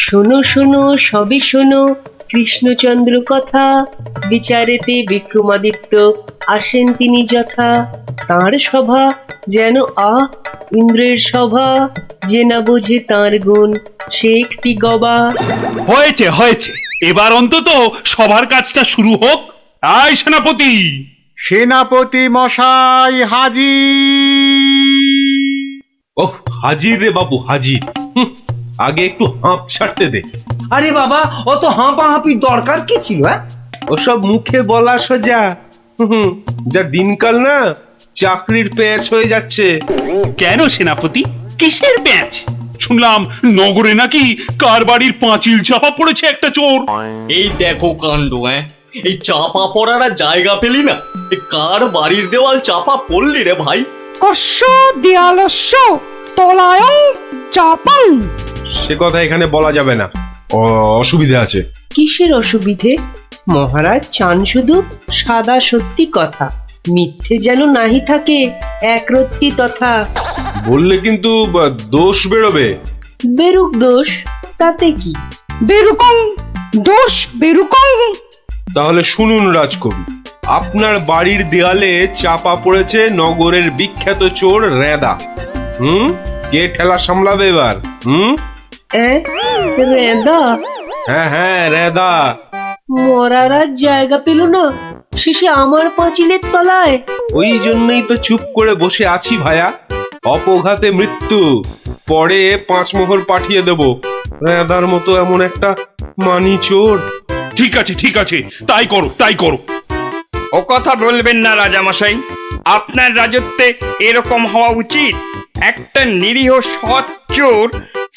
শোনো শোনো সবই শোনো কৃষ্ণচন্দ্র কথা, বিচারেতে বিক্রমাদিত্য আসেন তিনি যথা। তাঁর সভা যেন ইন্দ্রের সভা, যে না বোঝে তাঁর গুণ সে একটি গবা। হয়েছে হয়েছে, এবার অন্তত সবার কাজটা শুরু হোক। আয় সেনাপতি। সেনাপতি মশাই হাজির। ওহ, হাজির রে বাবু হাজির। আগে একটু হাঁপ ছাড়তে দে। আরে বাবা, অত হাঁপাহাঁপির দরকার কি ছিল? ওসব মুখে বলা সোজা। যা দিনকাল না, চাকরির প্যাচ হয়ে যাচ্ছে। কেন সেনাপতি, কিসের প্যাঁচ? শুনলাম নগরে নাকি কার বাড়ির পাঁচিল চাপা পড়েছে একটা চোর। এই দেখো কাণ্ড। এই চাপা পড়ার আর জায়গা পেলি না, কার বাড়ির দেওয়াল চাপা পড়লি রে ভাই? কস্য দেয়ালস্য তলায়ং চাপাং। সে কথা এখানে বলা যাবে না, অসুবিধা আছে। কিসের অসুবিধে? মহারাজ চান শুধু সাদা সত্যি কথা, মিথ্যে যেন নাহি থাকে একরত্তি তথা। বললে কিন্তু দোষ বেরোবে। বেরুক দোষ, তাতে কি? বেরুকং দোষ বেরুকং। তাহলে শুনুন রাজকবি, আপনার বাড়ির দেয়ালে চাপা পড়েছে নগরের বিখ্যাত চোর রেদা। কে ঠেলা সামলাবে এবার? রেদা? হ্যাঁ হ্যাঁ, রেদা। মরার আর জায়গা পেল না, শেষে আমার পাঁচিলের তলায়। ওই জন্যই তো চুপ করে বসে আছি ভায়া। অপঘাতে মৃত্যু, পরে 5 মোহর পাঠিয়ে দেব। রেদার মতো এমন একটা মানি চোর। ঠিক আছে ঠিক আছে, তাই করো তাই করো। ও কথা বলবেন না রাজামশাই, আপনার রাজত্বে এরকম হওয়া উচিত। একটা নিরীহ সৎ চোর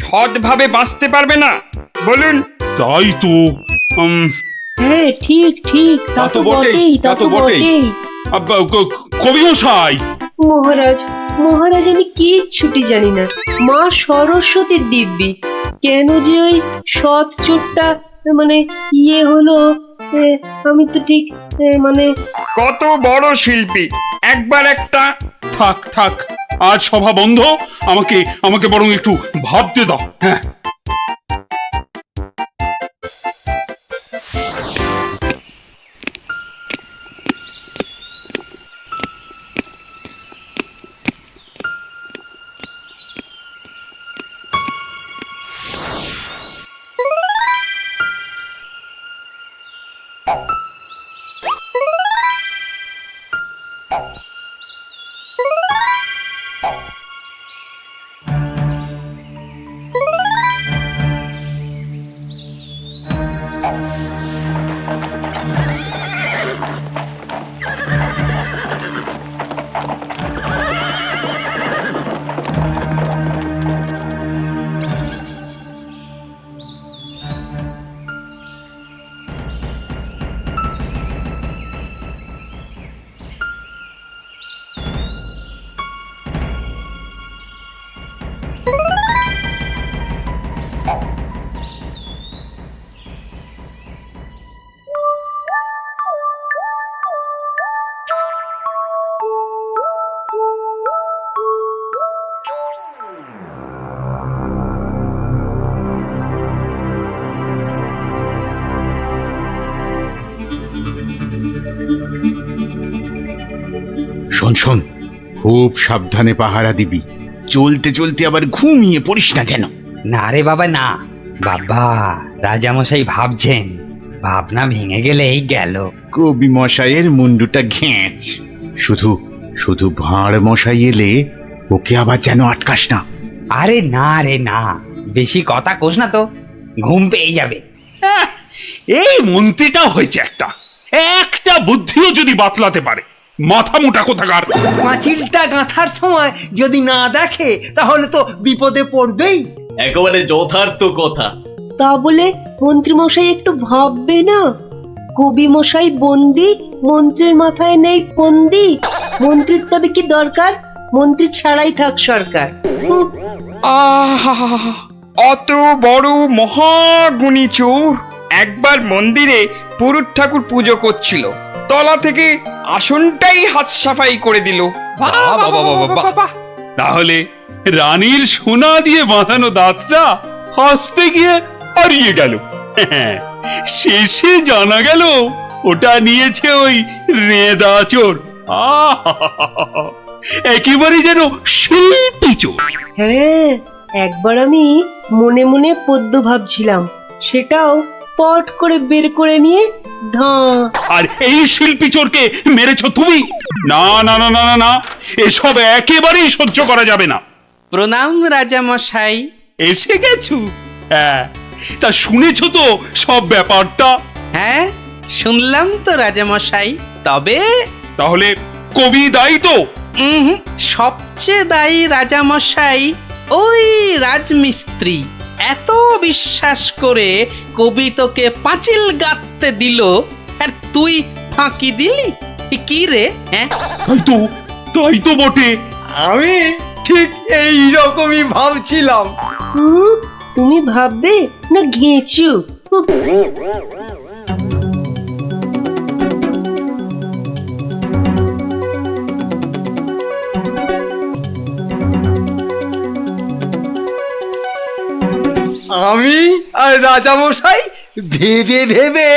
সৎভাবে বাঁচতে পারবে না, বলুন? তাই তো। হ্যাঁ ঠিক ঠিক, তা তো বটেই, তা তো বটেই। কবি মশাই। মহারাজ মহারাজ, আমি কিচ্ছুটি জানি না। মা সরস্বতীর দিব্যি, কেন যে ওই সৎ চোরটা মানে হলো, আমি তো ঠিক মানে। কত বড় শিল্পী, একবার একটা। থাক থাক, আজ সভা বন্ধ। আমাকে আমাকে বরং একটু ভাবতে দাও। হ্যাঁ, শোন শোন, খুব সাবধানে পাহারা দিবি। চলতে চলতে আবার ঘুমিয়ে পড়িস না যেন। না রে বাবা না, বাবা রাজামশাই ভাবছেন, ভাবনা ভেঙে গেলেই গেল। কবি মশাইয়ের মুন্ডুটা ঘেঁচ। শুধু শুধু ভাঁড় মশাই এলে ওকে আবার যেন আটকাস না। আরে না রে না, বেশি কথা কোস না তো, ঘুম পেয়ে যাবে। এই মন্ত্রীটা হয়েছে একটা একটা বুদ্ধিও যদি বাতলাতে পারে। মাথা মোটা কোথাকার। পাঁচিলটা গাঁথার সময় যদি না দেখে তাহলে তো বিপদে পড়বেই। একেবারে যথার্থ কথা। তা বলে মন্ত্রী মশাই একটু ভাববে না? কবি মশাই বন্দি, মন্ত্রীর মাথায় নেই ফন্দি। মন্ত্রীর তবে কি দরকার? মন্ত্রী ছাড়াই থাক সরকার। অত বড় মহাগুণী চোর একবার মন্দিরে পুরুত ঠাকুর পুজো করছিল, তলা থেকে আসনটাই হাত সাফাই করে দিল। তাহলে রানীর সোনা দিয়ে বাঁধানো দাঁতটা হাসতে গিয়ে হারিয়ে গেল। শেষে জানা গেল ওটা নিয়েছে ওই রেঁদা চোর। আহা! একেবারে যেন শিল্পী চোর। হ্যাঁ, একবার আমি মনে মনে পদ্য ভাবছিলাম, সেটাও পট করে বের করে নিয়ে ধাঁ। আর এই শিল্পী চোরকে মেরেছ তুমি? না না না না না না, এসব একেবারেই সহ্য করা যাবে না। প্রণাম রাজা মশাই। এসে গেছো? হ্যাঁ, তা শুনেছো তো সব ব্যাপারটা? হ্যাঁ, শুনলাম তো রাজা মশাই। তবে তাহলে কবি দায়ী তো? সবচেয়ে দায়ী রাজা মশাই ওই রাজমিস্ত্রি। এত বিশ্বাস করে কবি তোকে পাঁচিল গাঁথতে দিল, আর তুই ফাঁকি দিলি। কি রে? হ্যাঁ, তাই তো বটে। আমি ঠিক এই রকমই ভাবছিলাম। তুমি ভাববে না ঘেঁচু? আমি আর রাজামশাই ভেবে ভেবে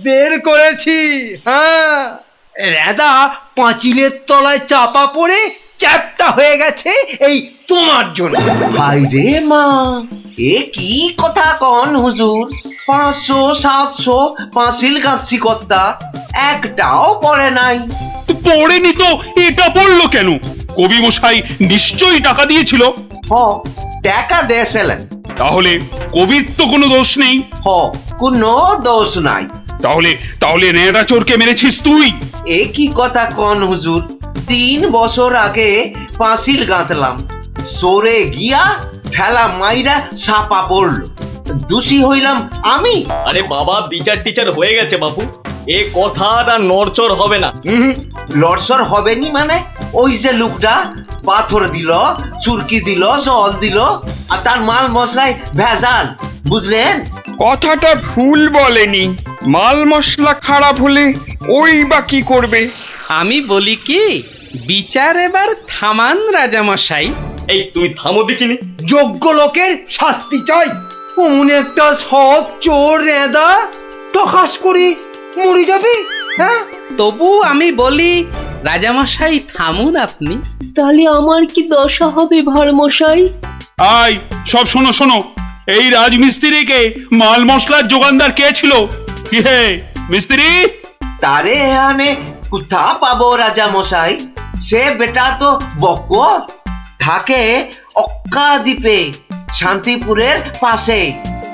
বের করেছি। হ্যাঁ, রেদা পাঁচিলের তলায় চাপা পড়ে চ্যাপটা হয়ে গেছে এই তোমার জন্য। হাই রে মা, এ কি কথা কন হুজুর? 500 700 পাঁচিল গাছি কর্তা, একটাও পড়ে নাই। তো পড়েনি তো এটা পড়লো কেন? কবি মশাই নিশ্চয়ই টাকা দিয়েছিল। হ, টাকা দিয়েছিলেন। তাহলে কবির তো কোনো দোষ নেই। হ, কোনো দোষ নাই। তাহলে তাহলে রেঁদা চোরকে মেরেছিস তুই? এ কি কথা কন হুজুর? 3 বছর আগে পাঁচিল গাঁথলাম, সরে গিয়া ঠেলা মাইরা সাপা পড়লো, দোষী হইলাম আমি। আরে বাবা, বিচার টিচার হয়ে গেছে বাপু, এ কথা আর নড়চড় হবে না। লড়সর হবে নি মানে? ওই যে লোকটা পাথর দিল, চুরকি দিল, জল দিল, আর তার মাল মশলায় ভেজাল, বুঝলেন? কথাটা ভুল বলেনি। মাল মশলা খারাপ হলে ওই বা কি করবে? আমি বলি কি, বিচার এবার থামান রাজামশাই। এই তুমি থামো দেখিনি। যোগ্য লোকের শাস্তি চাই। অমন একটা সৎ চোর রেদা টকাস করে মরে যাবে। হ্যাঁ, তবু আমি বলি রাজামশাই থামুন আপনি। তাহলে আমার কি দশা হবে ভাড়মশাই? আয় সব শোনো শোনো, এই রাজমিস্ত্রিকে মাল মশলার যোগানদার কে ছিল? কি হে মিস্ত্রি? তারে এখানে কোথা পাবো রাজা মশাই? সে বেটা তো বকর, থাকে অক্কা দ্বীপে, শান্তিপুরের পাশে।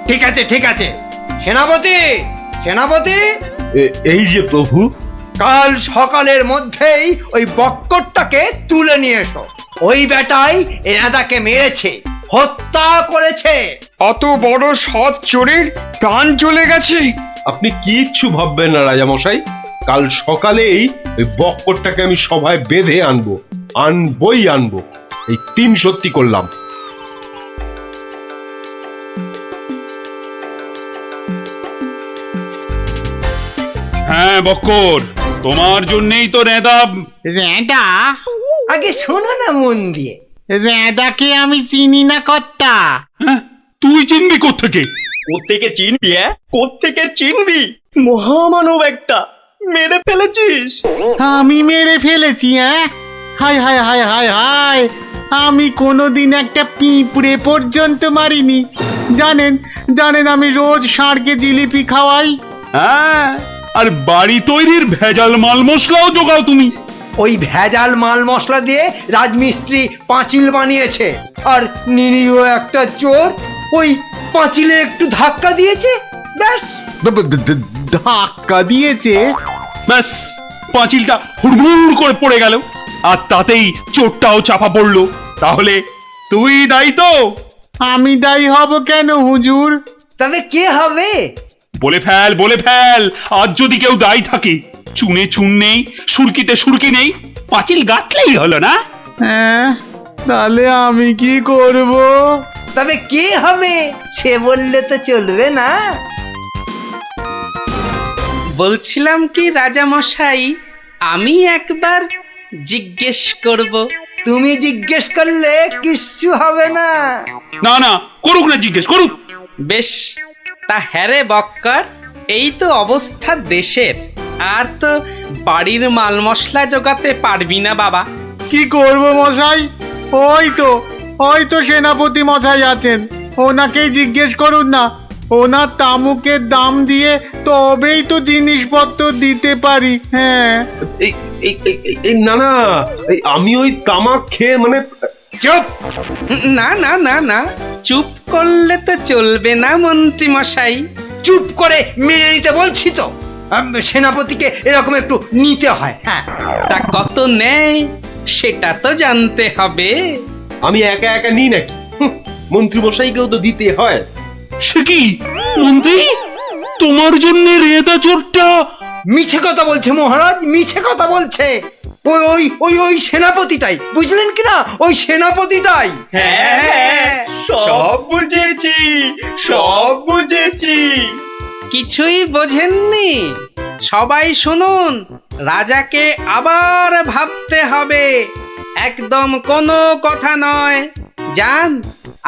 ঠিক আছে, ঠিক আছে। সেনাপতি, সেনাপতি, এই যে প্রভু। কাল সকালের মধ্যেই ওই বক্করটাকে তুলে নিয়ে এসো। ওই বেটাই রেদাকে মেরেছে, হত্যা করেছে। অত বড় সৎ চোরের প্রাণ চলে গেছে? আপনি কিচ্ছু ভাববেন না রাজামশাই, কাল সকালেই ওই বক্করটাকে আমি সভায় বেঁধে আনবই আনবো। এই 3 সত্যি করলাম। হ্যাঁ বক্কর, তোমার জন্যই তো রেঁদা। রেঁদা? আগে শোনো না মন দিয়ে। রেঁদাকে আমি চিনি না কর্তা। হ্যাঁ, তুই চিনবি কোত্থেকে? কোত্থেকে চিনবি? কোত্থেকে চিনবি? মহামানব একটা, মেরে ফেলেছিস। আমি মেরে ফেলেছি? হায় হায় হায় হায় হায়, আমি কোনোদিন একটা পিঁপড়ে পর্যন্ত মারিনি। জানেন জানেন, আমি রোজ ষাঁড়কে জিলিপি খাওয়াই। হ্যাঁ, আর বাড়ি তৈরির ভেজাল মাল মশলাও জোগাও তুমি। ওই ভেজাল মাল মশলা দিয়ে রাজমিস্ত্রি পাঁচিল বানিয়েছে, আর নিরীহ একটা চোর ওই পাঁচিলে একটু ধাক্কা দিয়েছে, ব্যাস। ধাক্কা দিয়েছে? ব্যাস, পাঁচিলটা হুড়মুড় করে পড়ে গেল, আর তাতেই চোরটাও চাপা পড়লো। তাহলে তুই দায়ী তো? আমি দায়ী হব কেন হুজুর? তবে কে হবে? বলে ফেল, বলে ফেল। আজ যদি কেউ দায়ী থাকে, চুনে চুন নেই, সুরকিতে সুরকি নেই, পাঁচিল গাঁথলেই হলো না? হ্যাঁ, তাহলে আমি কি করব? তবে কে হবে সে বললে তো চলবে না। বলছিলাম কি রাজা মশাই, আমি একবার জিজ্ঞেস করব। তুমি জিজ্ঞেস করলে কিচ্ছু হবে না। না না, করুক না, জিজ্ঞেস করুক। বেশ, তা হ্যারে বক্কর, এই তো অবস্থা দেশের, আর তো বাড়ির মাল মশলা জোগাতে পারবি না বাবা। কি করব মশাই? ওই তো সেনাপতি মশাই আছেন, ওনাকেই জিজ্ঞেস করুন না। ওনার তামুকের দাম দিয়ে তবেই তো জিনিসপত্র দিতে পারি। হ্যাঁ, এই এই- এই- এই- এই না না, এই আমি ওই তামাক খেয়ে মানে চুপ! না না না না, চুপ করলে তো চলবে না মন্ত্রী মশাই। চুপ করে মেনে নিতে বলছি তো। সেনাপতিকে এরকম একটু নিতে হয়। হ্যাঁ, তা কত নেয় সেটা তো জানতে হবে। আমি একা একা নিই নাকি? মন্ত্রী মশাইকেও তো দিতে হয়। সে কি মন্ত্রী, তোমার জন্য রেদা চোরটা? মিছে কথা বলছে মহারাজ, মিছে কথা বলছে। ওই ওই ওই ওই সেনাপতিটাই, বুঝলেন কি না? ওই সেনাপতিটাই। হ্যাঁ, সব বুঝেছি, সব বুঝেছি। কিছুই বোঝেননি? সবাই শুনুন, রাজাকে আবার ভাবতে হবে, একদম কোনো কথা নয়। যান,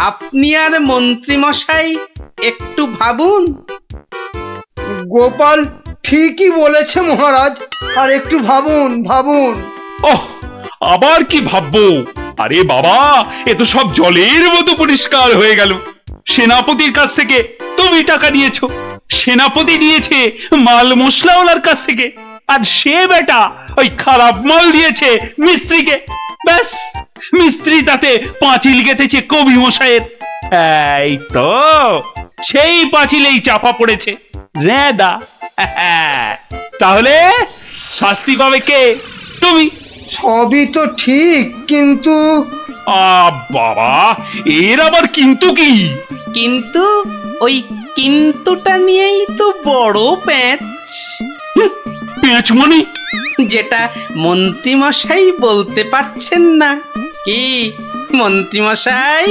আপনি আর মন্ত্রী মশাই একটু ভাবুন। গোপাল ঠিকই বলেছে মহারাজ, আর একটু ভাবুন ভাবুন। ওহ, আবার কি ভাববো? আরে বাবা, এ তো সব জলের মতো পরিষ্কার হয়ে গেল। সেনাপতির কাছ থেকে তুমি টাকা নিয়েছো, সেনাপতি নিয়েছে মাল মশলাওয়ালার কাছ থেকে, আর সে বেটা ওই খারাপ মাল দিয়েছে মিস্ত্রিকে। ব্যাস, মিস্ত্রি তাতে পাঁচিল গেঁথেছে কবি মশাইয়ের। এই তো সেই পাঁচিলেই চাপা পড়েছে রেদা। তাহলে শাস্তি পাবে কে? তুমি। সবই তো ঠিক, কিন্তু বাবা, এর আবার কিন্তু কি? কিন্তু ওই কিন্তুটা নিয়েই তো বড় প্যাঁচ। পেঁচ মানে? যেটা মন্ত্রী মশাই বলতে পারছেন না। কি মন্ত্রী মশাই?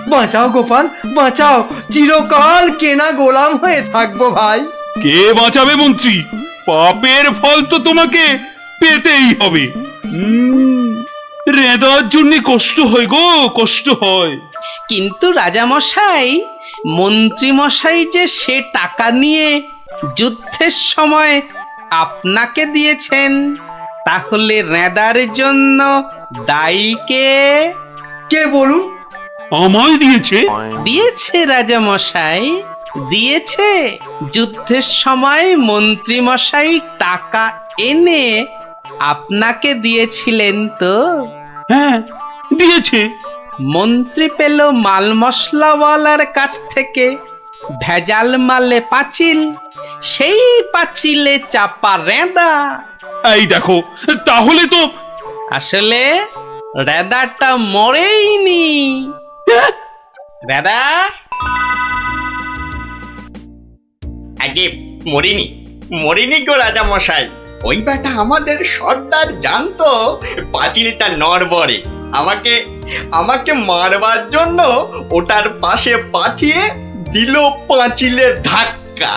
বাঁচাও গোপাল, বাঁচাও। চিরকাল কেনা গোলাম হয়ে থাকবো ভাই। কে বাঁচাবে মন্ত্রী? পাপের ফল তো তোমাকে পেতেই হবে। রেদার জন্য কষ্ট হয় গো, কষ্ট হয়। কিন্তু রাজা মশাই, মন্ত্রী মশাই যে সে টাকা নিয়ে যুদ্ধের সময় আপনাকে দিয়েছেন, তাহলে রেদার জন্য দায়ী কে? কে বলুন? আমায় দিয়েছে? দিয়েছে রাজা মশাই, দিয়েছে। যুদ্ধের সময় মন্ত্রী মশাই টাকা এনে আপনাকে দিয়েছিলেন তো? হ্যাঁ, দিয়েছে। মন্ত্রী পেল মাল মশলাওয়ালার কাছ থেকে ভেজাল মালে পাঁচিল, সেই পাঁচিলে চাপা রেদা। এই দেখো, তাহলে তো আসলে রেদাটা মরেইনি। রেদা আগে মরিনি, মরিনি গো রাজা মশাই। ওই বেটা আমাদের সর্দার জানতো পাঁচিলটা নড়বড়ে। আমাকে আমাকে মারবার জন্য ওটার পাশে পাঠিয়ে দিল পাঁচিলের ধাক্কা।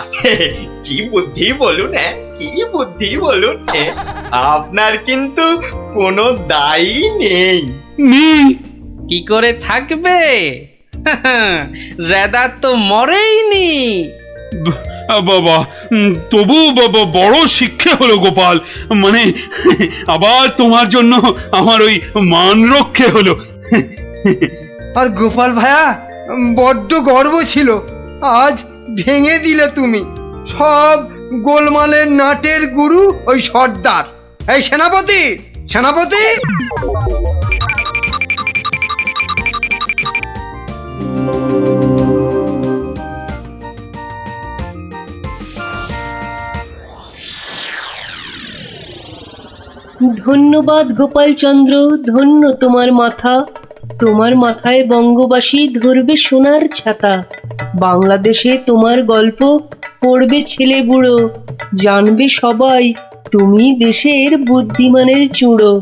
কি বুদ্ধি বলুন, হ্যাঁ, কি বুদ্ধি বলুন। আপনার কিন্তু কোনো দায়ী নেই। নেই। কি করে থাকবে? রেদা তো মরেইনি। বাবা, তবু বড় শিক্ষা হলো গোপাল। মানে আবার তোমার জন্য আমার ওই মান রক্ষে হলো। আর গোপাল ভায়া, বড্ড গর্ব ছিল, আজ ভেঙে দিলে তুমি। সব গোলমালের নাটের গুরু ওই সর্দার। এই সেনাপতি, সেনাপতি! ধন্যবাদ গোপালচন্দ্র, ধন্য তোমার মাথা। তোমার মাথায় বঙ্গবাসী ধরবে সোনার ছাতা। বাংলাদেশে তোমার গল্প পড়বে ছেলে বুড়ো, জানবে সবাই তুমি দেশের বুদ্ধিমানের চূড়ো।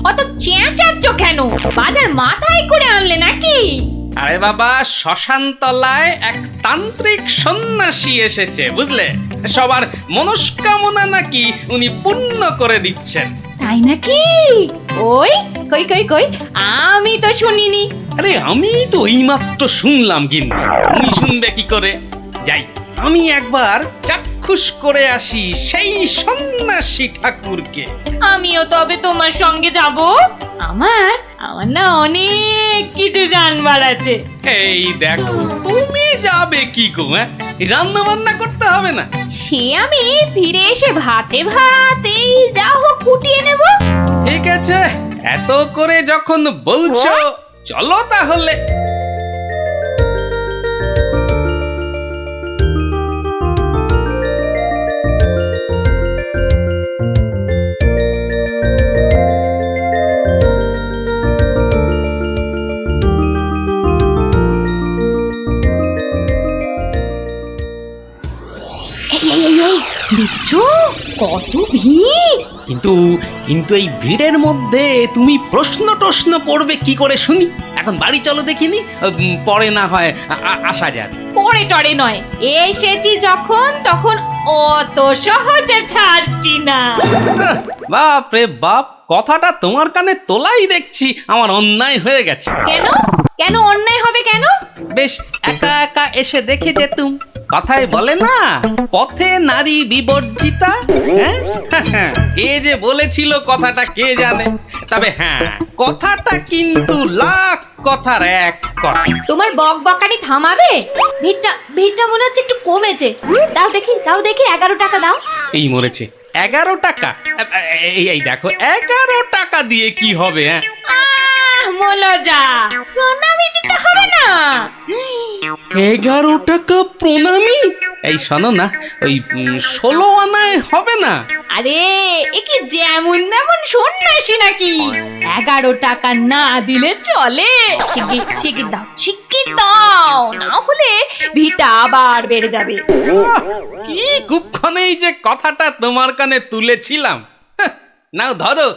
অত চেঁচাচ্ছ কেন? বাজার মাথায় করে আনলে নাকি? আরে বাবা, শ্মশান তলায় এক তান্ত্রিক সন্ন্যাসী এসেছে, বুঝলে? সবার মনস্কামনা নাকি উনি পূর্ণ করে দিচ্ছেন। তাই নাকি? ওই কই কই কই, আমি তো শুনিনি। আরে আমি তো এইমাত্র শুনলাম, গিন্নি তুমি শুনবে কি করে? যাই, আমি একবার চাক্ষুষ করে আসি সেই সন্ন্যাসী ঠাকুরকে। আমিও তবে তোমার সঙ্গে যাব। আমার আমার না অনেক কিছু জানবার আছে। এই দেখো, তুমি যাবে কি গো? রান্না বান্না করতে হবে না? সে আমি ফিরে এসে ভাতে ভাত এই যা হোক ফুটিয়ে নেব। ঠিক আছে, এত করে যখন বলছো চলো তাহলে। দেখছো কত ভিড়? কিন্তু কিন্তু এই ভিড়ের মধ্যে তুমি প্রশ্ন টশ্ন পড়বে কি করে শুনি? এখন বাড়ি চলো দেখিনি, পরে না হয় আসা যাক। পরে টরে নয়, এসেছি যখন তখন অত সহজে ছাড়ছি না। বাপ রে বাপ, কথাটা তোমার কানে তোলাই দেখছি আমার অন্যায় হয়ে গেছে। কেন কেন অন্যায় হবে কেন? বেশ একা একা এসে দেখে যেতুম। কথায় বলে না, পথে নারী বিবর্জিতা। কে যে বলেছিল কথাটা কে জানে। তবে হ্যাঁ, কথাটা কিন্তু লাখ কথার এক কথা। তোমার বক বকানি থামাবে? ভিড়টা মনে হচ্ছে একটু কমেছে। দাও দেখি 11 টাকা দাও। এই মরেছে, 11 টাকা? এই দেখো, 11 টাকা দিয়ে কি হবে? মলজা, প্রণামী দিতে হবে না? 11 টাকা প্রণামী? এই শোনো না, ওই 16 আনায় হবে না? আরে এ কি যেমন তেমন সন্ন্যাসী নাকি? 11 টাকা না দিলে চলে? শিগগির দাও, না হলে ভিড়টা আবার বেড়ে যাবে। কি কুক্ষণেই যে কথাটা তোমার কানে তুলেছিলাম। নাও ধরো।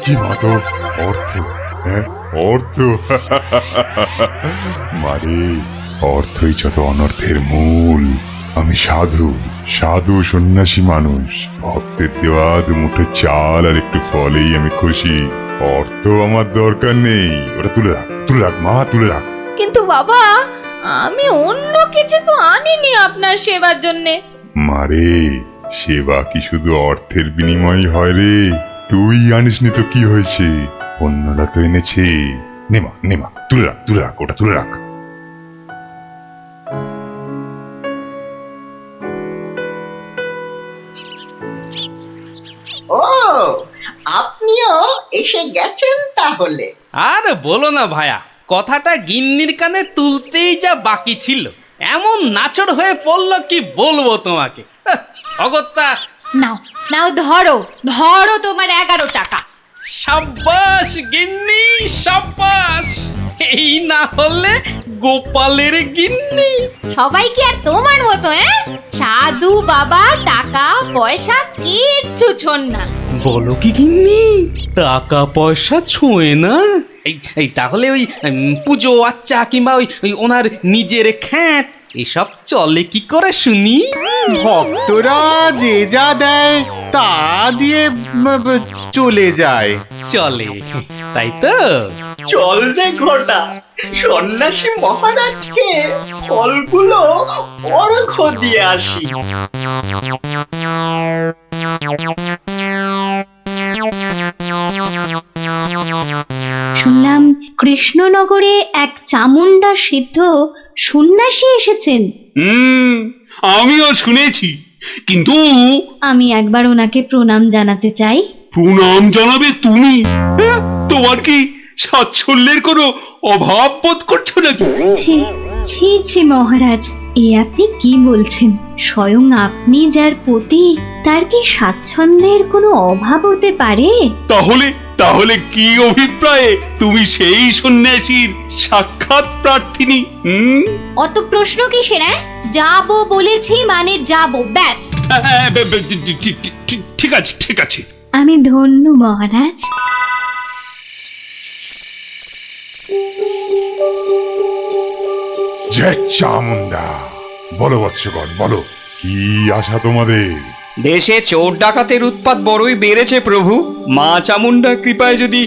কি মাতো অর্থ, অর্থ মারে, অর্থই যত অনর্থের মূল। আমি সাধু সন্ন্যাসী মানুষ। ভক্তের দেওয়া দুমুঠো চাল আর একটু ফলেই আমি খুশি। অর্থ আমার দরকার নেই। ওটা তুলে রাখ মা, তুলে রাখ। কিন্তু বাবা, আমি অন্য কিছু তো আনিনি আপনার সেবার জন্যে। মারে, সেবা কি শুধু অর্থের বিনিময় হয় রে? তুই আনিসনি তো কি হয়েছে? অন্যরা তো এনেছে। নেমা তুলে রাখ, ওটা তুলে রাখ। ও, আপনিও এসে গেছেন তাহলে? আর বলো না ভায়া, কথাটা গিন্নির কানে তুলতেই যা বাকি ছিল, এমন নাচড় হয়ে পড়লো কি বলবো তোমাকে। অগত্যা, নাও ধরো তোমার 11 টাকা। সাব্বাস গিন্নি, সাব্বাস। এই না হলে গোপালের গিন্নি। সবাই কি আর তোমার মতো? সাধু বাবা টাকা পয়সা কিচ্ছু ছোন না। বলো কি গিন্নি, টাকা পয়সা ছোঁয় না? এই তাহলে ওই পুজো আচ্চা কিংবা ওই ওনার নিজের খ্যাট এসব চলে কি করে শুনি? ভক্তরা যে যা দেয় তা দিয়ে চলে যায়। চলে, তাই তো? চল রে ঘটা, সন্ন্যাসী মহারাজকে ফলগুলো অর্ঘ্য দিয়ে আসি। শুনলাম কৃষ্ণনগরে এক চামুন্ডা সিদ্ধ সন্ন্যাসী এসেছেন। আমিও শুনেছি, কিন্তু আমি একবার ওনাকে প্রণাম জানাতে চাই। প্রণাম জানাবে তুমি? তোমার কি সাচ্ছল্যের কোনো অভাব বোধ করছো নাকি? ছি ছি ছি মহারাজ, এ আপনি কি বলছেন? স্বয়ং আপনি যার পতি, তার কি স্বাচ্ছন্দ্যের কোনো অভাব হতে পারে? তাহলে তাহলে কি অভিপ্রায়ে তুমি সেই সন্ন্যাসীর সাক্ষাৎ প্রার্থিনী? অত প্রশ্ন কিসের? যাব বলেছি মানে যাব, ব্যাস। ঠিক আছে ঠিক আছে। আমি ধন্য মহারাজ। জয় চামুন্ডা। বলো বৎসগণ, বলো কি আশা তোমাদের? দেশে চোর ডাকাতের উৎপাত বড়ই বেড়েছে প্রভু। মা চামুন্ডার কৃপায় যদি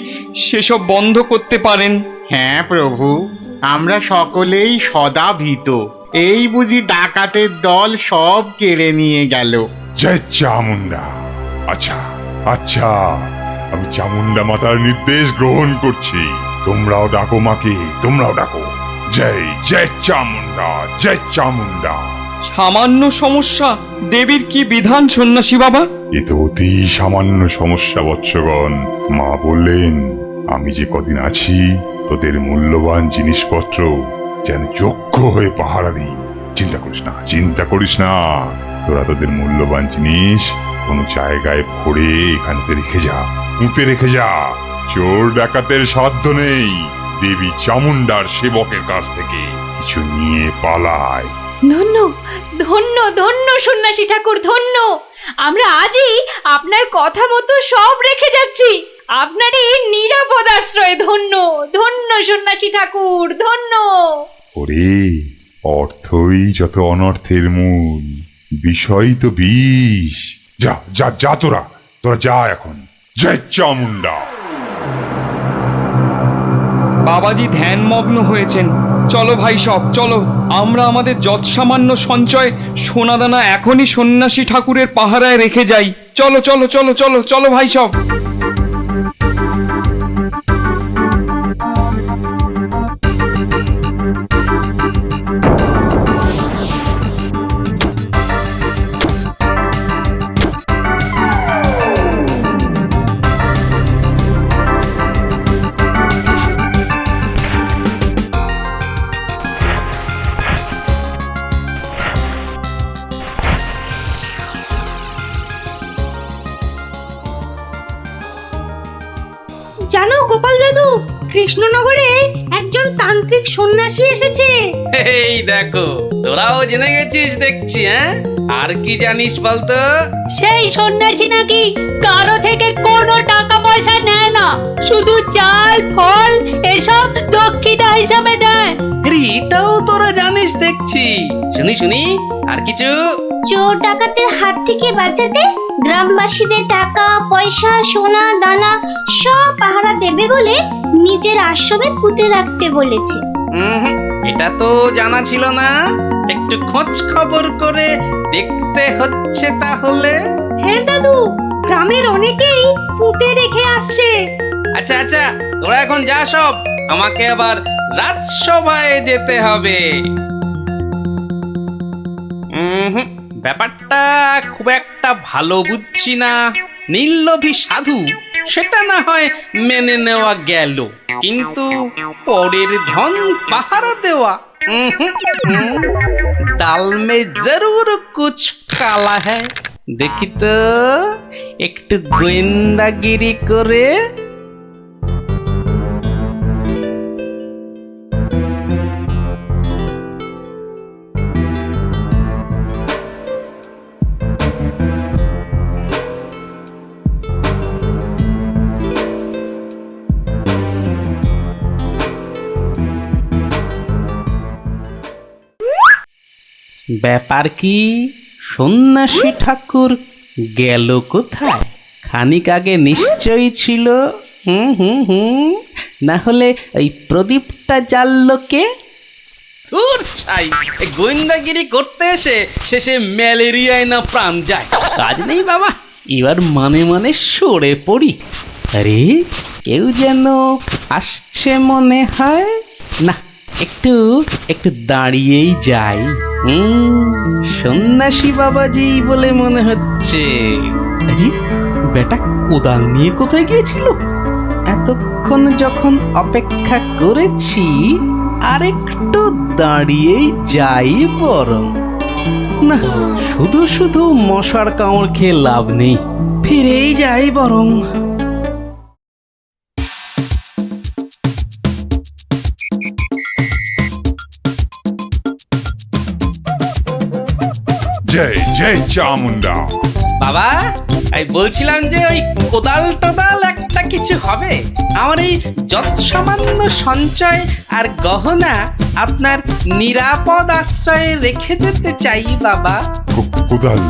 সেসব বন্ধ করতে পারেন। হ্যাঁ প্রভু, আমরা সকলেই সদা ভীত। এই বুঝি ডাকাতের দল সব কেড়ে নিয়ে গেল। জয় চামুন্ডা। আচ্ছা আচ্ছা, আমি চামুন্ডা মাতার নির্দেশ গ্রহণ করছি। তোমরাও ডাকো মাকে, তোমরাও ডাকো। জয় জয় চামুন্ডা, জয় চামুন্ডা। সামান্য সমস্যা, দেবীর কি বিধান সন্ন্যাসী বাবা? এ তো অতি সামান্য সমস্যা বৎসগণ। মা বললেন আমি যে কদিন আছি তোদের মূল্যবান জিনিসপত্র যেন যোগ্য হয়ে পাহারা দিই। চিন্তা করিস না, চিন্তা করিস না। তোরা তোদের মূল্যবান জিনিস কোনো জায়গায় ভরে এখানে রেখে যা, পুঁতে রেখে যা। চোর ডাকাতের সাধ্য নেই দেবী চামুন্ডার সেবকের কাছ থেকে কিছু নিয়ে পালায়। ধন্য ধন্য ধন্য সন্ন্যাসী ঠাকুর, ধন্য। আমরা আজই আপনার কথা মতো সব রেখে যাচ্ছি। আপনারই নিরাপদ আশ্রয়। ধন্য ধন্য সন্ন্যাসী ঠাকুর, ধন্য। ওরে, অর্থই যত অনর্থের মূল, বিষয় তো বিষ। যা যা যা, তোরা তোরা যা এখন। জয় চামুন্ডা। বাবাজি ধ্যানমগ্ন হয়েছেন। চলো ভাই সব, চলো। আমরা আমাদের যৎসামান্য সঞ্চয় সোনাদানা এখনই সন্ন্যাসী ঠাকুরের পাহারায় রেখে যাই। চলো চলো চলো চলো চলো ভাই সব। জানো গোপাল দাদু, কৃষ্ণনগরে একজন তান্ত্রিক সন্ন্যাসী এসেছে। এই দেখো, তোরাও জেনে গেছিস দেখছি। আর কি জানিস বলতো? সেই সন্ন্যাসী নাকি কারো থেকে কোনো টাকা পয়সা নেয় না, শুধু চাল ফল এসব দক্ষিণা হিসাবে নেয়। এটাও তোরা জানিস দেখছি। শুনি শুনি, আর কিছু? চোর ডাকাতের হাত থেকে বাঁচাতে গ্রামবাসীদের টাকা পয়সা সোনা দানা সব পাহারা দেবে বলে নিজের আশ্রমে পুঁতে রাখতে বলেছে। এটা তো জানা ছিল না। একটু খোঁজ খবর করে দেখতে হচ্ছে তাহলে। হ্যাঁ দাদু, গ্রামের অনেকেই পুঁতে রেখে আসছে। আচ্ছা আচ্ছা, তোরা এখন যা সব, আমাকে আবার রাজসভায় যেতে হবে। ব্যাপারটা খুব একটা ভালো বুঝছি না। নীললোভী সাধু সেটা না হয় মেনে নেওয়া গেল, কিন্তু পরের ধন পাহারা দেওয়া, ডাল মে জরুর কুছ কালা হ্যায়। দেখি তো একটু গোয়েন্দাগিরি করে। ব্যাপার কি? সন্ন্যাসী ঠাকুর গেল কোথায়? খানিক আগে নিশ্চয়ই ছিল। না হলে ওই প্রদীপটা জ্বাললো কে? গোয়েন্দাগিরি করতে এসে শেষে ম্যালেরিয়ায় না প্রাণ যায়। কাজ নেই বাবা, এবার মানে মানে সরে পড়ি। আরে কেউ যেন আসছে মনে হয়। না, একটু একটু দাঁড়িয়েই যাই। সন্ন্যাসী বাবাজি বলে মনে হচ্ছে। আরে বেটা কোদাল নিয়ে কোথায় গিয়েছিল? এতক্ষণ যখন অপেক্ষা করেছি আরেকটু দাঁড়িয়েই যাই বরং। না, শুধু শুধু মশার কামড় খেয়ে লাভ নেই, ফিরেই যাই বরং। জয় জয় চামুন্ডা। বাবা, এই বলছিলাম যে ওই কোদাল টোদাল একটা কিছু হবে। আমার এই যত সামান্য সঞ্চয় আর গহনা আপনার নিরাপদ আশ্রয়ে রেখে যেতে চাই বাবা। কোদাল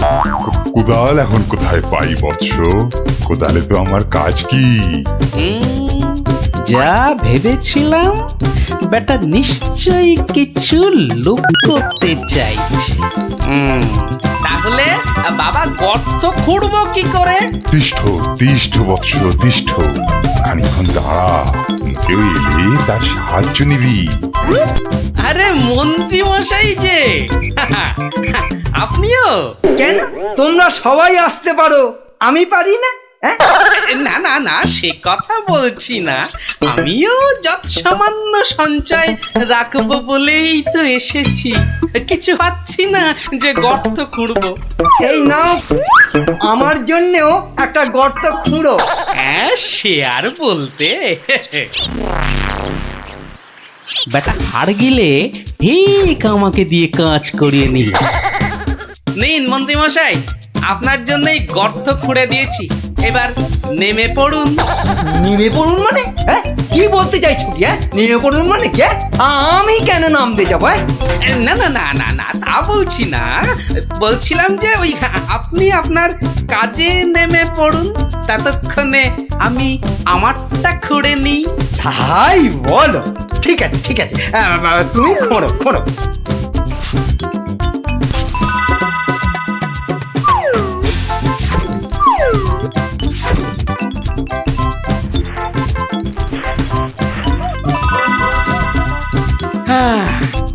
কোদাল এখন কোথায় পাই বৎস? কোদালে তো আমার কাজ কি? যা ভেবেছিলাম বেটা নিশ্চয়ই কিছু লুক করতে চাইছে। তাহলে বাবা গর্ত খুঁড়বো কি করে? তিষ্ঠ তিষ্ঠ বৎস তিষ্ঠ, খানিক্ষণ দাঁড়া, কেউ এলে তার সাহায্য নিবি। আরে মন্ত্রী মশাই যে, আপনিও? কেন, তোমরা সবাই আসতে পারো, আমি পারি না? না না না, সে কথা বলছি না, আমিও যত সামান্য সঞ্চয় রাখবো বলেই তো এসেছি, কিছু পাচ্ছি না যে গর্ত খুঁড়বো। এই নাও, আমার জন্যও একটা গর্ত খুঁড়ো। হ্যাঁ, সে আর বলতে। বেটা হাড় গিলে ঠিক আমাকে দিয়ে কাজ করিয়ে নিল। নিন মন্ত্রী মশাই, আপনার জন্যই গর্ত খুঁড়ে দিয়েছি, এবার নেমে পড়ুন। নেমে পড়ুন মানে? কি বলতে চাইছো কি? নেমে পড়ুন মানে কি? আমি কেন নামতে যাবো? না না না না না, তা বলছি না, বলছিলাম যে ওই আপনি আপনার কাজে নেমে পড়ুন, ততক্ষণে আমি আমারটা খুঁড়ে নিই। তাই বলো? ঠিক আছে ঠিক আছে, তুমি খোঁড়ো খোঁড়ো।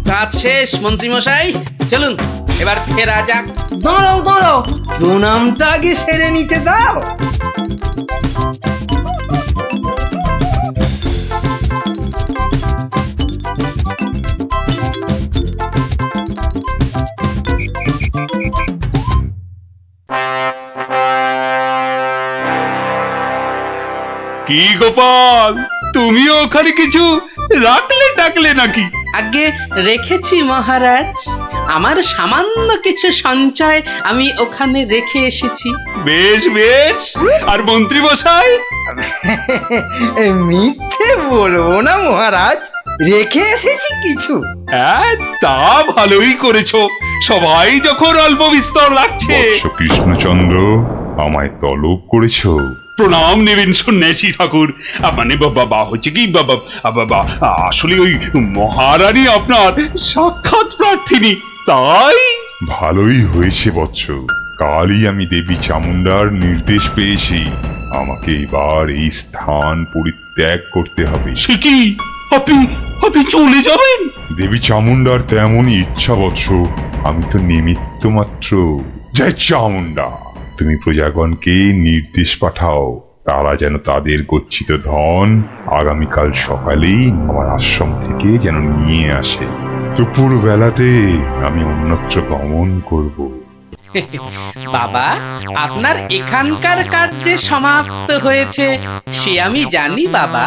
কাজ শেষ মন্ত্রী মশাই, চলুন এবার ফেরা যাক। দাঁড়াও দাঁড়াও, প্রণামটা আগে সেরে নিতে দাও। কি গোপাল, তুমিও ওখানে কিছু রাখলে টাকলে নাকি? আগে রেখেছি মহারাজ, আমার সামান্য কিছু সঞ্চয় আমি ওখানে রেখে এসেছি। বেশ বেশ, আর মন্ত্রী মশাই? মিথ্যে বলবো না মহারাজ, রেখে এসেছি কিছু। হ্যাঁ, তা ভালোই করেছো, সবাই যখন অল্প বিস্তর রাখছে। কৃষ্ণচন্দ্র, আমায় তলব করেছো? প্রণাম নেবেন সন্ন্যাসী ঠাকুর। মানে বাবা হচ্ছে কি বাবা, আসলে ওই মহারানী আপনার সাক্ষাৎ প্রার্থিনী, তাই। ভালোই হয়েছে বৎস, কালই আমি দেবী চামুন্ডার নির্দেশ পেয়েছি, আমাকে এবার এই স্থান পরিত্যাগ করতে হবে। সে কি, আপনি আপনি চলে যাবেন? দেবী চামুন্ডার তেমনই ইচ্ছা বৎস, আমি তো নিমিত্ত মাত্র। জয় চামুন্ডা, তুমি প্রজাগণকে নির্দেশ পাঠাও, তারা যেন তাদের গচ্ছিত ধন আগামীকাল সকালেই আমার আশ্রম থেকে যেন নিয়ে আসে। দুপুর বেলাতে আমি অন্যত্র গমন করব। বাবা, আপনার এখানকার কাজ যে সমাপ্ত হয়েছে সে আমি জানি বাবা,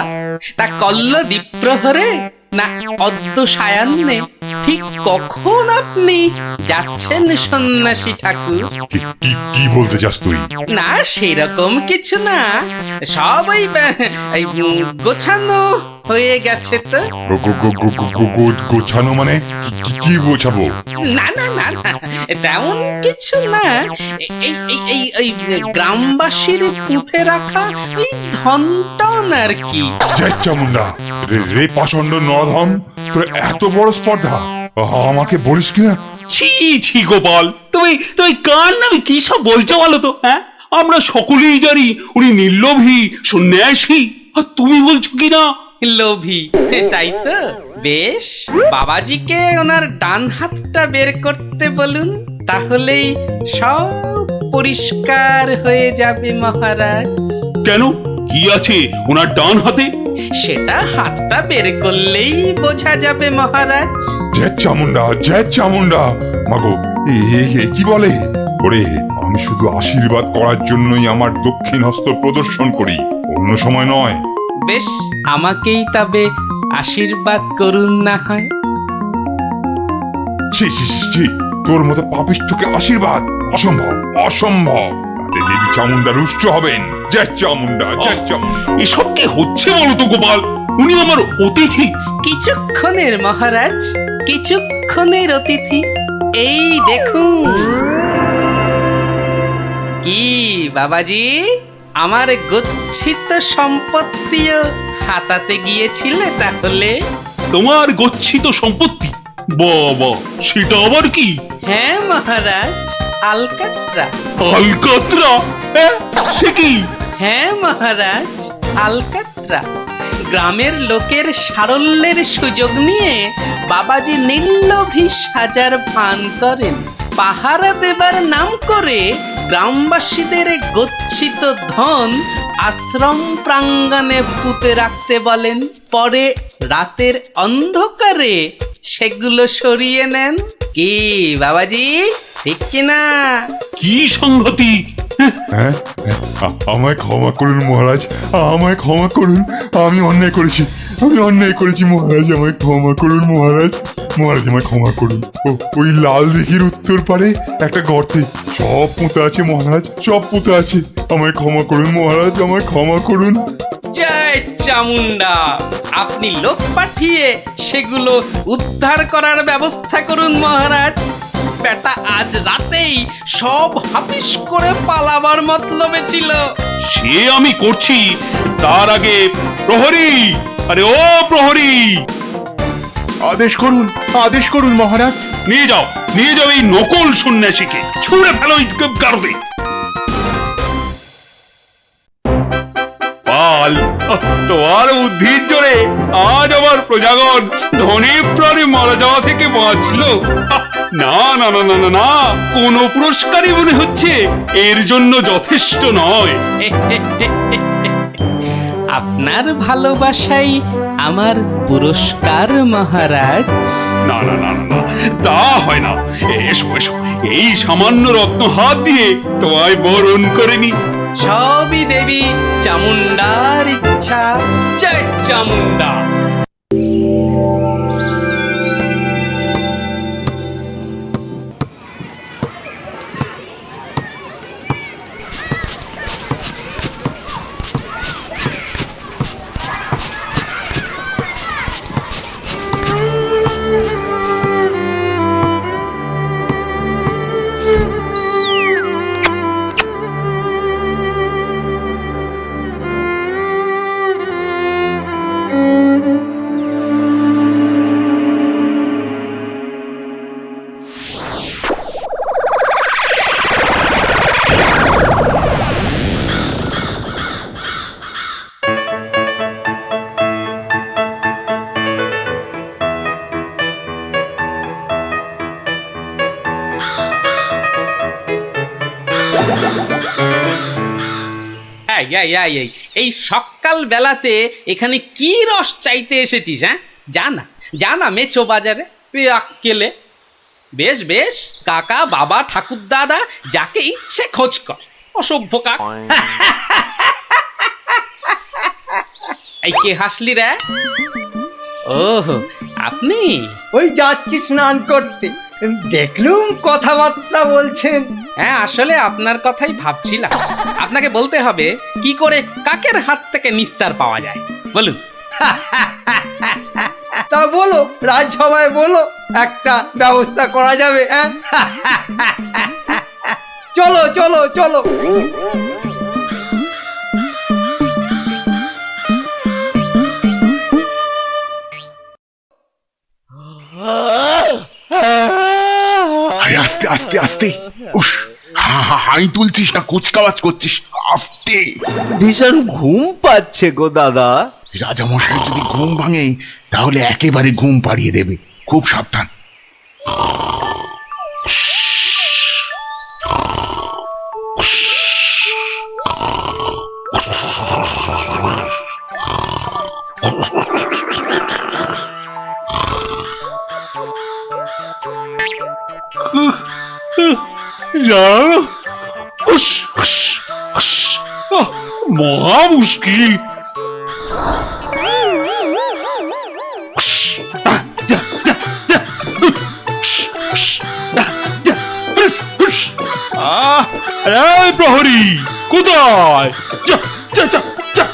তা কল্ল দ্বীপ্রহরে না অদ্য সায়ান্নে, ঠিক কখন আপনি যাচ্ছেন সন্ন্যাসী ঠাকুর? কি বলতে চাস তুই? না সেরকম কিছু না, সব ওই গোছানো হয়ে গেছে তো। গোছানো মানে কি গোছাবো? না না না না, তেমন কিছু না, এই গ্রামবাসীর পুঁতে রাখা ওই ধনটন আর কি। চামুন্ডা রে পাষণ্ড নরধম, তোর এত বড় স্পর্ধা, আমাকে বলিস কিনা? ছি ছি গোপাল, তুমি তুমি কার নামে কি সব বলছো বলো তো? হ্যাঁ, আমরা সকলেই জানি উনি নির্লোভী সন্ন্যাসী, আর তুমি বলছো কিনা লোভী। তাই তো, বেশ, বাবাজিকে ওনার ডান হাতটা বের করতে বলুন, তাহলেই সব পরিষ্কার হয়ে যাবে মহারাজ। কেন কি আছে ওনার ডান হাতে? সেটা হাতটা বের করলেই বোঝা যাবে মহারাজ। জয় চামুন্ডা, জয় চামুন্ডা। মাগো, কি বলে? ওরে, আমি শুধু আশীর্বাদ করার জন্যই আমার দক্ষিণ হস্ত প্রদর্শন করি, অন্য সময় নয়। বেশ, আমাকেই তবে আশীর্বাদ করুন না হয়। ছি ছি ছি ছি, তোর মতো পাপিষ্ঠকে আশীর্বাদ অসম্ভব, অসম্ভব। তাতে দেবী চামুন্ডা রুষ্ট হবেন। জয় চামুন্ডা, জয় চামুন্ডা। এসব কি হচ্ছে বলো তো গোপাল? উনি আমার অতিথি। কিছুক্ষণের মহারাজ, কিছুক্ষণের অতিথি। এই দেখুন। কি বাবাজি, আমার গচ্ছিত সম্পত্তিও হাতাতে গিয়েছিলে তাহলে? তোমার গচ্ছিত সম্পত্তি? বাবা, সেটা আবার কি? হ্যাঁ মহারাজ, আলকাত্রা। আলকাত্রা? সে কি? হ্যাঁ মহারাজ, আলকাত্রা। গ্রামের লোকের সারল্যের সুযোগ নিয়ে বাবাজি নির্লোভী সাজার ভান করেন। পাহারা দেবার নাম করে গ্রামবাসীদের গচ্ছিত ধন আশ্রম প্রাঙ্গণে পুঁতে রাখতে বলেন। পরে রাতের অন্ধকারে সেগুলো সরিয়ে নেন। কি বাবাজি, ঠিক কিনা? কি সংগতি? হ্যাঁ, আমায় ক্ষমা করুন মহারাজ, আমায় ক্ষমা করুন। আমি অন্যায় করেছি, আমি অন্যায় করেছি মহারাজ, আমায় ক্ষমা করুন মহারাজ। মহারাজ আমায় ক্ষমা করুন। ওই লাল দিঘির উত্তর পারে একটা গর্তে সব পুঁতে আছে মহারাজ, সব পুঁতে আছে। আমায় ক্ষমা করুন মহারাজ, আমায় ক্ষমা করুন। জয় চামুন্ডা, আপনি লোক পাঠিয়ে সেগুলো উদ্ধার করার ব্যবস্থা করুন মহারাজ। বেটা আজ রাতেই সব হাফিস করে পালাবার মতলবে ছিল। সে আমি করছি, তার আগে প্রহরী, আরে ও প্রহরী, আদেশ করুন, আদেশ করুন মহারাজ। নিয়ে যাও, নিয়ে যাও এই নকল সন্ন্যাসীকে, ছুঁড়ে ফেলো এই গারদে। পাল, তোমার বুদ্ধির জোরে আজ আমার প্রজাগণ ধনে প্রাণে মারা যাওয়া থেকে বাঁচল। না না না না না না, কোনো পুরস্কারই মনে হচ্ছে এর জন্য যথেষ্ট নয়। আপনার ভালোবাসাই আমার পুরস্কার মহারাজ। না না না না না, তা হয় না। এসো এসো, এই সামান্য রত্ন হাত দিয়ে তোমায় বরণ করে নি। সবই দেবী চামুন্ডার ইচ্ছা। জয় চামুন্ডা। এই সকাল বেলাতে এখানে কি রস চাইতে এসেছিস? হ্যাঁ, জানা জানা মেছো বাজারে আক্কেলে। বেশ বেশ, কাকা বাবা ঠাকুর দাদা যাকে ইচ্ছে খোঁজ কর, অসভ্য কাক। এই কে হাসলি রে? ওহো, আপনি? ওই যাচ্ছি স্নান করতে, দেখলুম কথাবার্তা বলছেন। হ্যাঁ, আসলে আপনার কথাই ভাবছিলাম। আপনাকে বলতে হবে কি করে কাকের হাত থেকে নিস্তার পাওয়া যায়, বলুন। তা বলো, রাজসভায় বলো, একটা ব্যবস্থা করা যাবে। হ্যাঁ, চলো চলো চলো। আরে আস্তে আস্তে আস্তে, উস, হাই তুলছিস না, কুচকাওয়াজ করছিস, আস্তে। ভীষণ ঘুম পাচ্ছে গো দাদা। রাজামশাই যদি ঘুম ভাঙে তাহলে একেবারে ঘুম পাড়িয়ে দেবে, খুব সাবধান। জানো, হুস, হুস, হুস, মহা মুশকিল। হুস, যা, যা, যা, হুস, হুস, যা, হুস। এই প্রহরী কোথায়? যা, যা, যা, যা।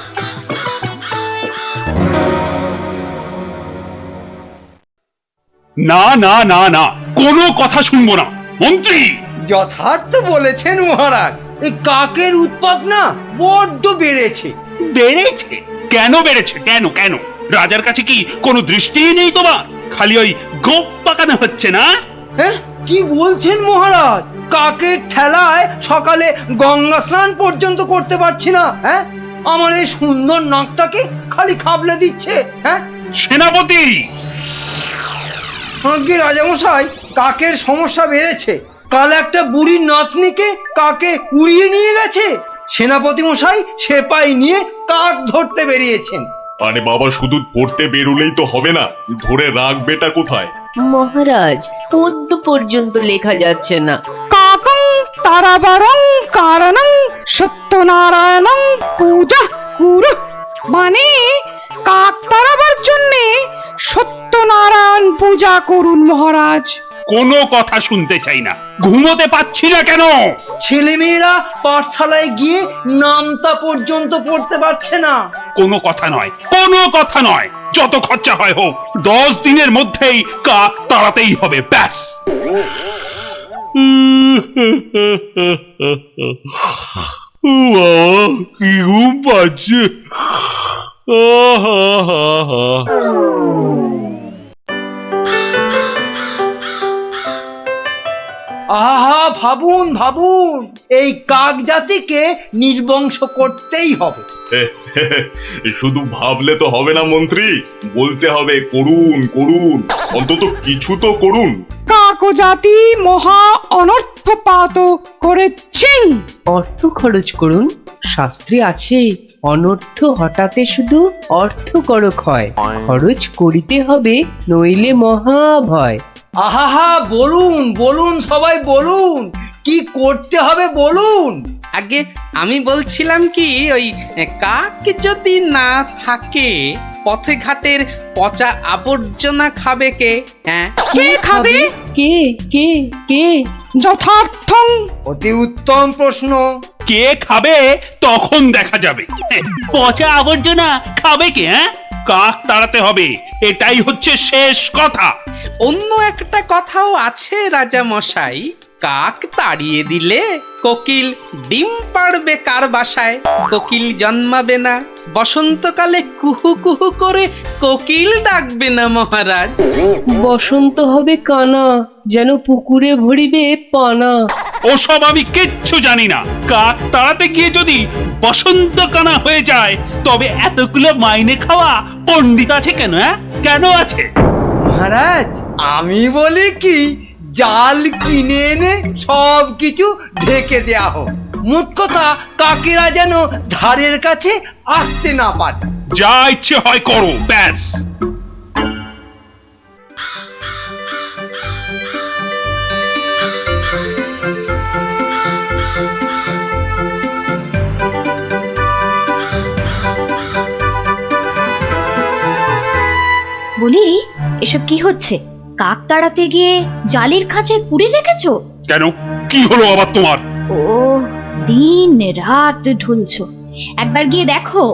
না না না না, কোনো কথা শুনবো না মন্ত্রী। যথার্থ বলেছেন মহারাজ, এই কাকের উৎপাত না বড্ড বেড়েছে। বেড়েছে? কেন বেড়েছে? কেন কেন? রাজার কাছে কি কোনো দৃষ্টিই নেই তোমার? খালি ওই গোপ পাকানো হচ্ছে না? হ্যাঁ, কি বলছেন মহারাজ? কাকের ঠেলায় সকালে গঙ্গা স্নান পর্যন্ত করতে পারছি না। হ্যাঁ, আমার এই সুন্দর নাকটাকে খালি খাবলে দিচ্ছে। হ্যাঁ সেনাপতি! আগে রাজামশাই, কাকের সমস্যা বেড়েছে। কাল একটা বুড়ির নাতনিকে কাকে উড়িয়ে নিয়ে গেছে। সেনাপতি মশাই সেপাই নিয়ে কাক ধরতে বেরিয়েছেন। আরে বাবা, শুধু ধরতে বেরোলেই তো হবে না, ধরে রাখবেটা কোথায়? মহারাজ, পদ্ম পর্যন্ত লেখা যাচ্ছে না। কাকং তারাবারং কারণং সত্যনারায়ণং পূজা কুরু, মানে কাক তাড়াবার জন্যে সত্যনারায়ণ পূজা করুন মহারাজ। কোনো কথা শুনতে চাই না। ঘুমোতে পাচ্ছি না কেন? ছেলেমেয়েরা পাঠশালায় গিয়ে নামতা পর্যন্ত পড়তে পারছে না। কোনো কথা নয়, কোনো কথা নয়। যত খরচা হয় হোক, 10 দিনের মধ্যেই কাক তাড়াতেই হবে, ব্যাস। কি ঘুম পাচ্ছে। আহা, ভাবুন ভাবুন, এই কাক জাতিকে নির্বংশ করতেই হবে। শুধু ভাবলে তো হবে না মন্ত্রী, বলতে হবে করুন করুন, অন্তত কিছু তো করুন। কাক জাতি মহা অনর্থপাত করেছেন। অর্থ খরচ করুন। শাস্ত্রে আছে, অনর্থ হঠাতে শুধু অর্থ করক হয়। খরচ করিতে হবে, নইলে মহাভয়। আহা, বলুন বলুন, সবাই বলুন, কি করতে হবে বলুন। আগে আমি বলছিলাম কি, ওই কাক যদি না থাকে, পথে ঘাটের পচা আবর্জনা খাবে কে? হ্যাঁ, কে খাবে? কে কে কে? যথার্থং। অতি উত্তম প্রশ্ন। কে খাবে তখন দেখা যাবে। পচা আবর্জনা খাবে কে? হ্যাঁ, কাক তাড়াতে হবে, এটাই হচ্ছে শেষ কথা। অন্য একটা কথাও আছে রাজা মশাই, কাক তাড়িয়ে দিলে কোকিল ডিম পাড়বে কার বাসায়? কোকিল জন্মাবে না। বসন্তকালে কুহু কুহু করে কোকিল ডাকবে না মহারাজ। বসন্ত হবে কানা, যেন পুকুরে ভরিবে পানা। ওসব আমি কিচ্ছু জানি না। কাক তাড়াতে গিয়ে যদি বসন্ত কানা হয়ে যায়, তবে এতগুলো মাইনে খাওয়া পণ্ডিত আছে কেন? হ্যাঁ, কেন আছে? মহারাজ, আমি বলি কি, জাল কিনে এনে সব কিছু ঢেকে দেয়া হোক। মোট কথা, কাকেরা যেন ধারের কাছে আসতে না পারে। যা ইচ্ছে হয় করো, ব্যাস। বলি, এসব কি হচ্ছে? কাক তাড়াতে গিয়ে জালির খাঁচায় পুড়ে রেখেছো? কেন, কি হলো আবার তোমার? ও, দিন রাত ঢুলছো। একবার গিয়ে দেখো,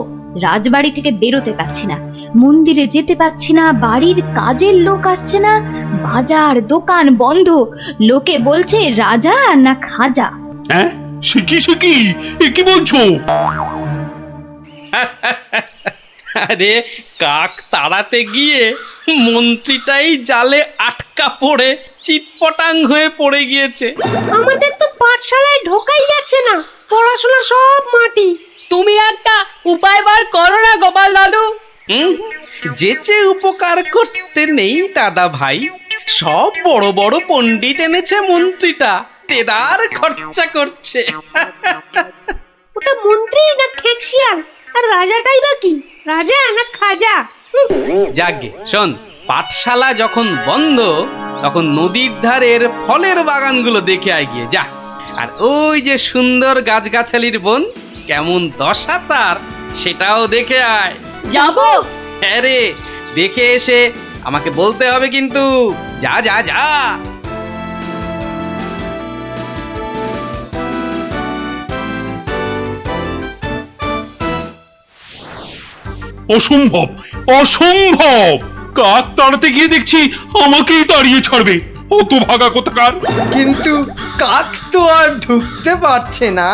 রাজবাড়ি থেকে বেরোতে পারছি না, মন্দিরে যেতে পারছি না, বাড়ির কাজের লোক আসছে না, বাজার দোকান বন্ধ। লোকে বলছে রাজা না খাজা। হ্যাঁ, শিখি এ কি বলছো? আরে, কাক তাড়াতে গিয়ে মন্ত্রীটাই জালে আটকা পড়ে চিটপটাং হয়ে পড়ে গিয়েছে। আমাদের তো পাঠশালায় ঢোকাই যাচ্ছে না, পড়াশোনা সব মাটি। তুমি একটা উপায় বার করো না গোপাল দাদু। যেচে উপকার করতে নেই দাদা ভাই, সব বড় বড় পণ্ডিত এনেছে মন্ত্রীটা, দেদার খরচা করছে। ওটা মন্ত্রী না খেকশিয়াল? আর রাজাটাই বা কি, রাজা না খাজা? যাগে শোন, পাঠশালা যখন বন্ধ তখন নদীর ধারের ফলের বাগানগুলো দেখে আয় গিয়ে যা। আর ওই যে সুন্দর গাছগাছালির বন, কেমন দশা তার সেটাও দেখে আয়। যাবো। হ্যাঁ রে, দেখে এসে আমাকে বলতে হবে কিন্তু। যা যা যা। অসম্ভব, অসম্ভব! কাক তাড়াতে গিয়ে দেখছি আমাকেই তাড়িয়ে ছাড়বে। অত ভাগা কোথাকার! কিন্তু কাক তো আর ঢুকতে পারছে না।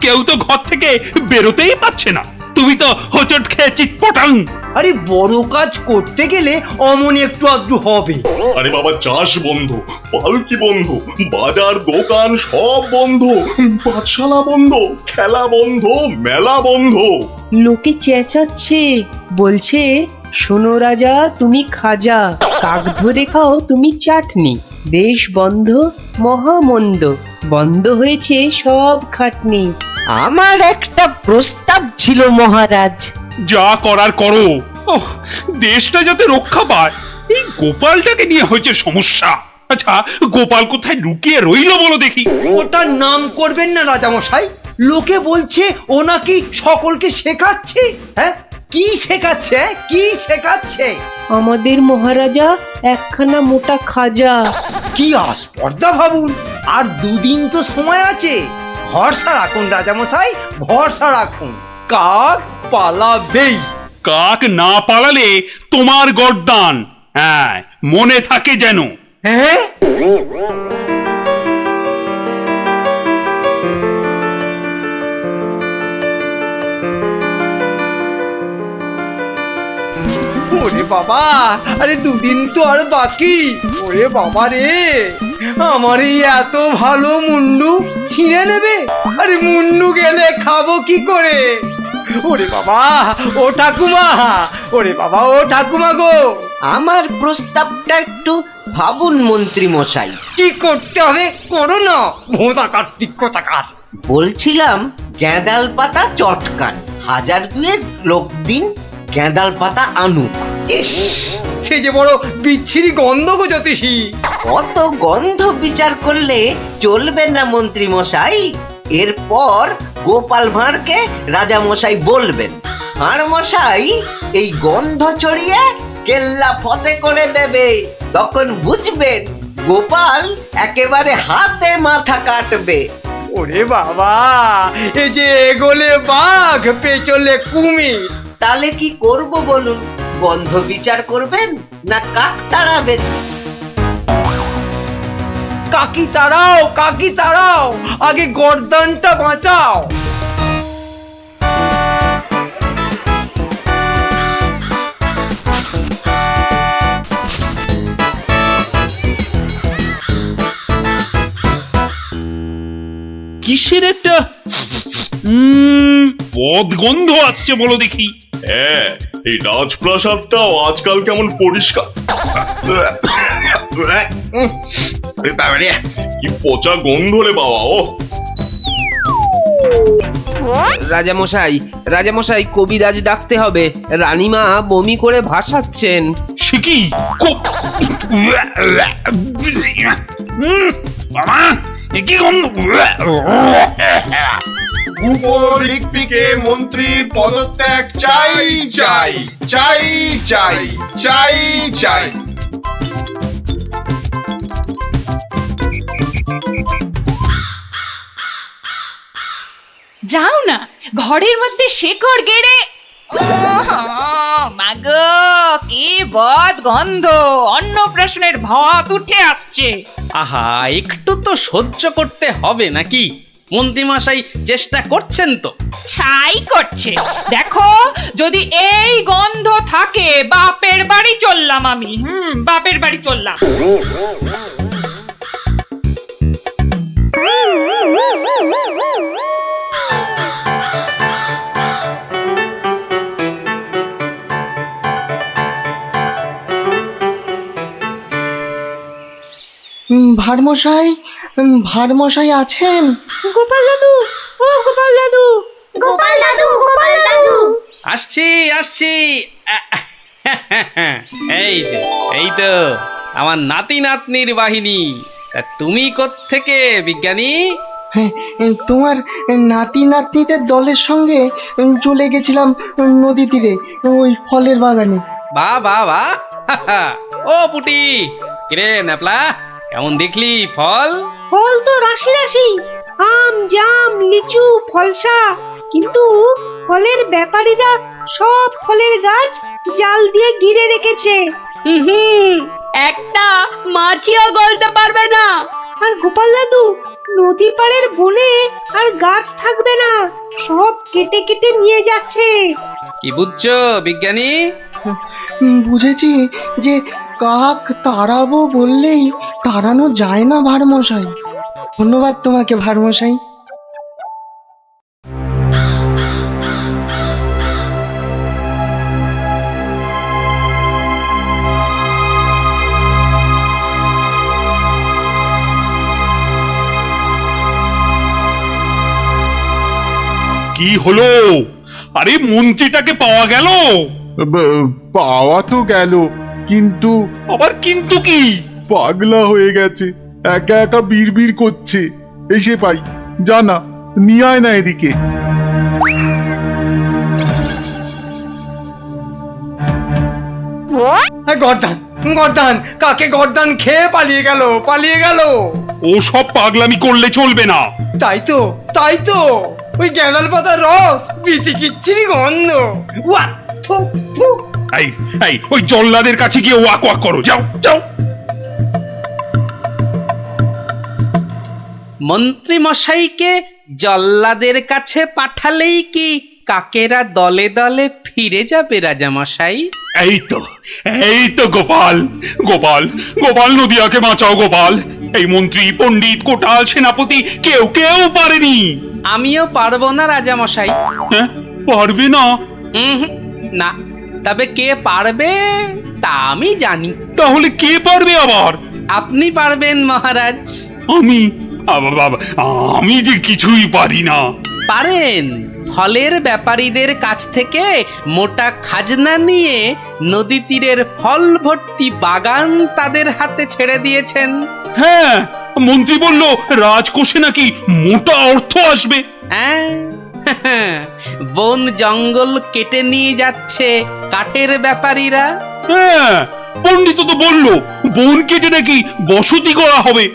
কেউ তো ঘর থেকে বেরোতেই পারছে না। তুমি তো হোঁচট খেয়ে চিৎপটাং। আরে বড় কাজ করতে গেলে অমন একটু আধটু হবে। আরে বাবা, চাষ বন্ধ, পালকি বন্ধ, বাজার দোকান সব বন্ধ, পাঠশালা বন্ধ, খেলা বন্ধ, মেলা বন্ধ। লোকে চেঁচাচ্ছে, বলছে শোনো রাজা তুমি খাজা, কাক ধরে খাও তুমি চাটনি। দেশ বন্ধ মহামন্দ, বন্ধ হয়েছে সব খাটনি। আমার একটা প্রস্তাব ছিল মহারাজ। যা করার করো। ওহ, দেশটা যাতে রক্ষা পায়, এই গোপালটাকে নিয়ে হয়েছে সমস্যা। আচ্ছা, গোপাল কোথায় লুকিয়ে রইলো বলো দেখি? ওটার নাম করবেন না রাজামশাই। লোকে বলছে ও নাকি সকলকে শেখাচ্ছে। হ্যাঁ, কি শেখাচ্ছে? কি শেখাচ্ছে? আমাদের মহারাজা একখানা মোটা খাজা। কি আস্পর্ধা ভাবুন। আর দুদিন তো সময় আছে। ভরসা রাখুন রাজামশাই, ভরসা রাখুন। কাক পালাবেই। কাক না পালালে তোমার গর্দান। হ্যাঁ, মনে থাকে যেন। হ্যাঁ, ওরে বাবা, আরে দুদিন তো আর বাকি। ওরে বাবা রে, আমার এই এত ভালো মুন্ডু ছিঁড়ে নেবে। আরে মুন্ডু গেলে খাবো কি করে? ওরে বাবা, ও ঠাকুমা, ওরে বাবা, ও ঠাকুমা গো। আমার প্রস্তাবটা একটু ভাবুন মন্ত্রী মশাই। কি করতে হবে করো না, ভোঁতা কার্তিক কোথাকার। বলছিলাম গেঁদাল পাতা চটকান, 1000-2 লোক দিন গেঁদাল পাতা আনুক। ইস, সে যে বড় বিচ্ছিরি গন্ধ গো জ্যোতিষী। অত গন্ধ বিচার করলে চলবে না মন্ত্রী মশাই। এরপর গোপাল ভাঁড়কে রাজা মশাই বলবেন, ভাঁড় মশাই এই গন্ধ ছড়িয়ে কেল্লা ফতে করে দেবে। তখন বুঝবেন গোপাল একেবারে হাতে মাথা কাটবে। ওরে বাবা, এই যে এগোলে বাঘ পেছলে কুমির। তাহলে কি করব বলুন? গন্ধ বিচার করবেন না কাক তাড়াবেন? কাকি তাড়াও, কাকি তাড়াও, আগে গর্দানটা বাঁচাও। কিসের একটা বদগন্ধ আসছে বলো দেখি? হ্যাঁ, এই রাজপ্রাসাদটাও আজকাল কেমন পরিষ্কার। কি পচা গন্ধ রে বাবা। ও রাজামশাই, রাজামশাই, কবিরাজ ডাকতে হবে। রানীমা বমি করে ভাসাচ্ছেন। সে কি? বাবা, এ কি গন্ধ? উপলিপিকে মন্ত্রীর পদত্যাগ চাই চাই চাই চাই চাই চাই। যাও না, ঘরের মধ্যে শেকড় গেড়ে। মাগো, কি বদ গন্ধ! অন্নপ্রাশনের ভাত উঠে আসছে। আহা, একটু তো সহ্য করতে হবে নাকি? মন্ত্রীমশাই চেষ্টা করছেন তো। ছাই করছে। দেখো, যদি এই গন্ধ থাকে বাপের বাড়ি চললাম আমি। বাপের বাড়ি চললাম। ভারমশাই, ভারমশাই আছেন? গোপাল দাদু, ও গোপাল দাদু, গোপাল দাদু, গোপাল দাদু। আসছি আসছি এই তো আমার নাতি নাতনির বাহিনী। তা তুমি কোত্থেকে বিজ্ঞানী? তোমার নাতি নাতনিদের দলের সঙ্গে চলে গেছিলাম নদী তীরে, ওই ফলের বাগানে। বাহ বাহ বাহ ও পুটি, কিরে ন্যাপলা, কেমন দেখলি ফল? ফল তো রাশি রাশি, আম, জাম, লিচু, ফলসা, কিন্তু ফলের ব্যাপারীরা সব ফলের গাছ জাল দিয়ে ঘিরে রেখেছে। একটা মাছিও গলতে পারবে না। আর গোপাল দাদু, নদী পাড়ের বনে আর গাছ থাকবে না, সব কেটে কেটে নিয়ে যাচ্ছে। কি বুঝছো বিজ্ঞানী? বুঝেছি যে কাক তাড়াবো বললেই তাড়ানো যায় না ভারমশাই। ধন্যবাদ তোমাকে ভারমশাই। কি হলো? আরে মন্ত্রীটাকে পাওয়া গেল? পাওয়া তো গেল, কিন্তু আবার কিন্তু কি? পাগলা হয়ে গেছে, একা একা বিড়বিড় করছে। এসে পাই, জানা নিয়ে আয় না এদিকে। গর্দান গর্দান, কাকে গর্দান খেয়ে পালিয়ে গেল, পালিয়ে গেল। ও সব পাগলামি করলে চলবে না। তাই তো, তাই তো, ওই গ্যাঁদাল পাতার রস, বিচিকিচ্ছিরি গন্ধ। ওয়া, থু, থু। এই এই ওই জল্লাদের কাছে গিয়ে ওয়াক ওয়াক করো, যাও যাও। মন্ত্রী মশাইকে জল্লাদের কাছে পাঠালেই কি কাকেরা দলে দলে ফিরে যাবে রাজা মশাই? এই তো গোপাল, গোপাল, গোপাল, নদিয়াকে বাঁচাও গোপাল। এই মন্ত্রী, পণ্ডিত, কোটাল, সেনাপতি কেউ কেউ পারেনি। আমিও পারবো না রাজা মশাই। হ্যাঁ, পারবে না? না, তবে কে পারবে তা আমি জানি। তাহলে কে পারবে আবার? আপনি পারবেন মহারাজ। আমি? আমি যে কিছুই পারি না। পারেন। ফলের ব্যাপারীদের কাছ থেকে মোটা খাজনা নিয়ে নদী তীরের ফল ভর্তি বাগান তাদের হাতে ছেড়ে দিয়েছেন। হ্যাঁ, মন্ত্রী বলল রাজকোষে নাকি মোটা অর্থ আসবে। হ্যাঁ, বন জঙ্গল কেটে নিয়ে যাচ্ছে কাঠের ব্যাপারীরা। হ্যাঁ, পণ্ডিত তো বলল বন কেটে নাকি বসতি করা হবে।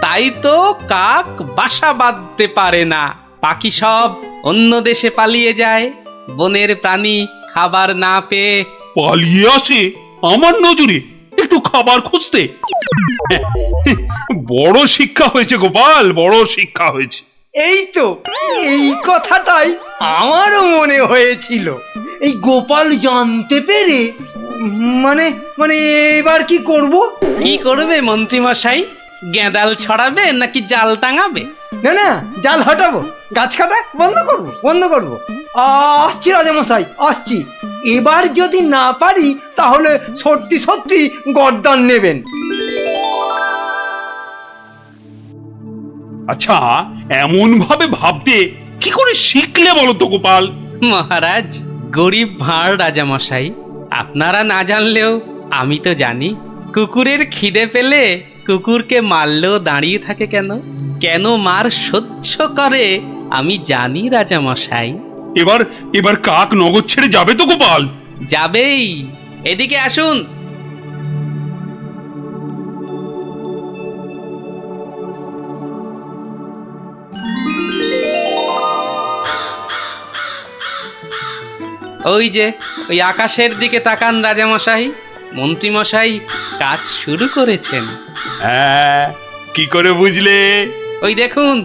তাই তো কাক বাসা বাঁধতে পারে না, পাখি সব অন্য দেশে পালিয়ে যায়। বনের প্রাণী খাবার না পেয়ে পালিয়ে আসে আমার নজরে একটু খাবার খুঁজতে। বড় শিক্ষা হয়েছে গোপাল, বড় শিক্ষা হয়েছে। এই তো, এই কথাটাই আমারও মনে হয়েছিল। এই গোপাল জানতে পেরে মানে মানে এবার কি করব? কি করবে মন্ত্রী মশাই? গেঁদাল ছড়াবে নাকি জাল টাঙাবে? না না, জাল হটাবো, গাছ কাটা বন্ধ করব, বন্ধ করব। আসছি রাজামশাই, আসছি। এবার যদি না পারি তাহলে সত্যি সত্যি গর্দান নেবেন। আচ্ছা, এমন ভাবে ভাবতে কি করে শিখলে বলো তো গোপাল? মহারাজ, গরিব ভাঁড় রাজামশাই, আপনারা না জানলেও আমি তো জানি। কুকুরের খিদে পেলে কুকুরকে মারলেও দাঁড়িয়ে থাকে কেন? কেন মার সহ্য করে আমি জানি রাজামশাই। এবার কাক নগর ছেড়ে যাবে তো গোপাল? যাবেই। এদিকে আসুন। ওই যে ওই আকাশের দিকে তাকান রাজামশাই, মন্ত্রী মশাই কাজ শুরু করেছেন। হ্যাঁ, কি করে বুঝলে? ওই দেখুন,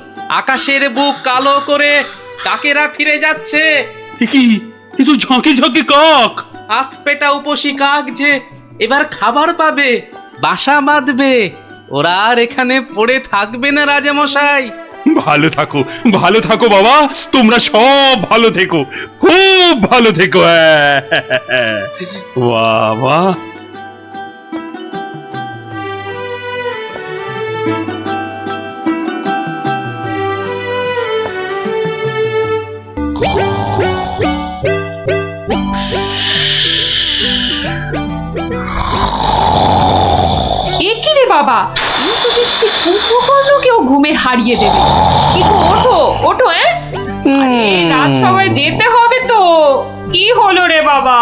আকাশের বুক কালো করে কাকেরা ফিরে যাচ্ছে। কি তো ঝাঁকে ঝাঁকে কাক! আত পেটা উপসী কাক যে এবার খাবার পাবে, বাসা বাঁধবে। ওরা আর এখানে পড়ে থাকবে না রাজামশাই। ভালো থাকো, ভালো থাকো বাবা, তোমরা সব ভালো থেকো, খুব ভালো থেকো। বাবা, বাবা, এই তো দেখছি কুম্ভকর্ণকেও ঘুমে হারিয়ে দেবে। কি গো, ওঠো ওঠো, রাজসভায় যেতে হবে তো। কি হলো রে বাবা?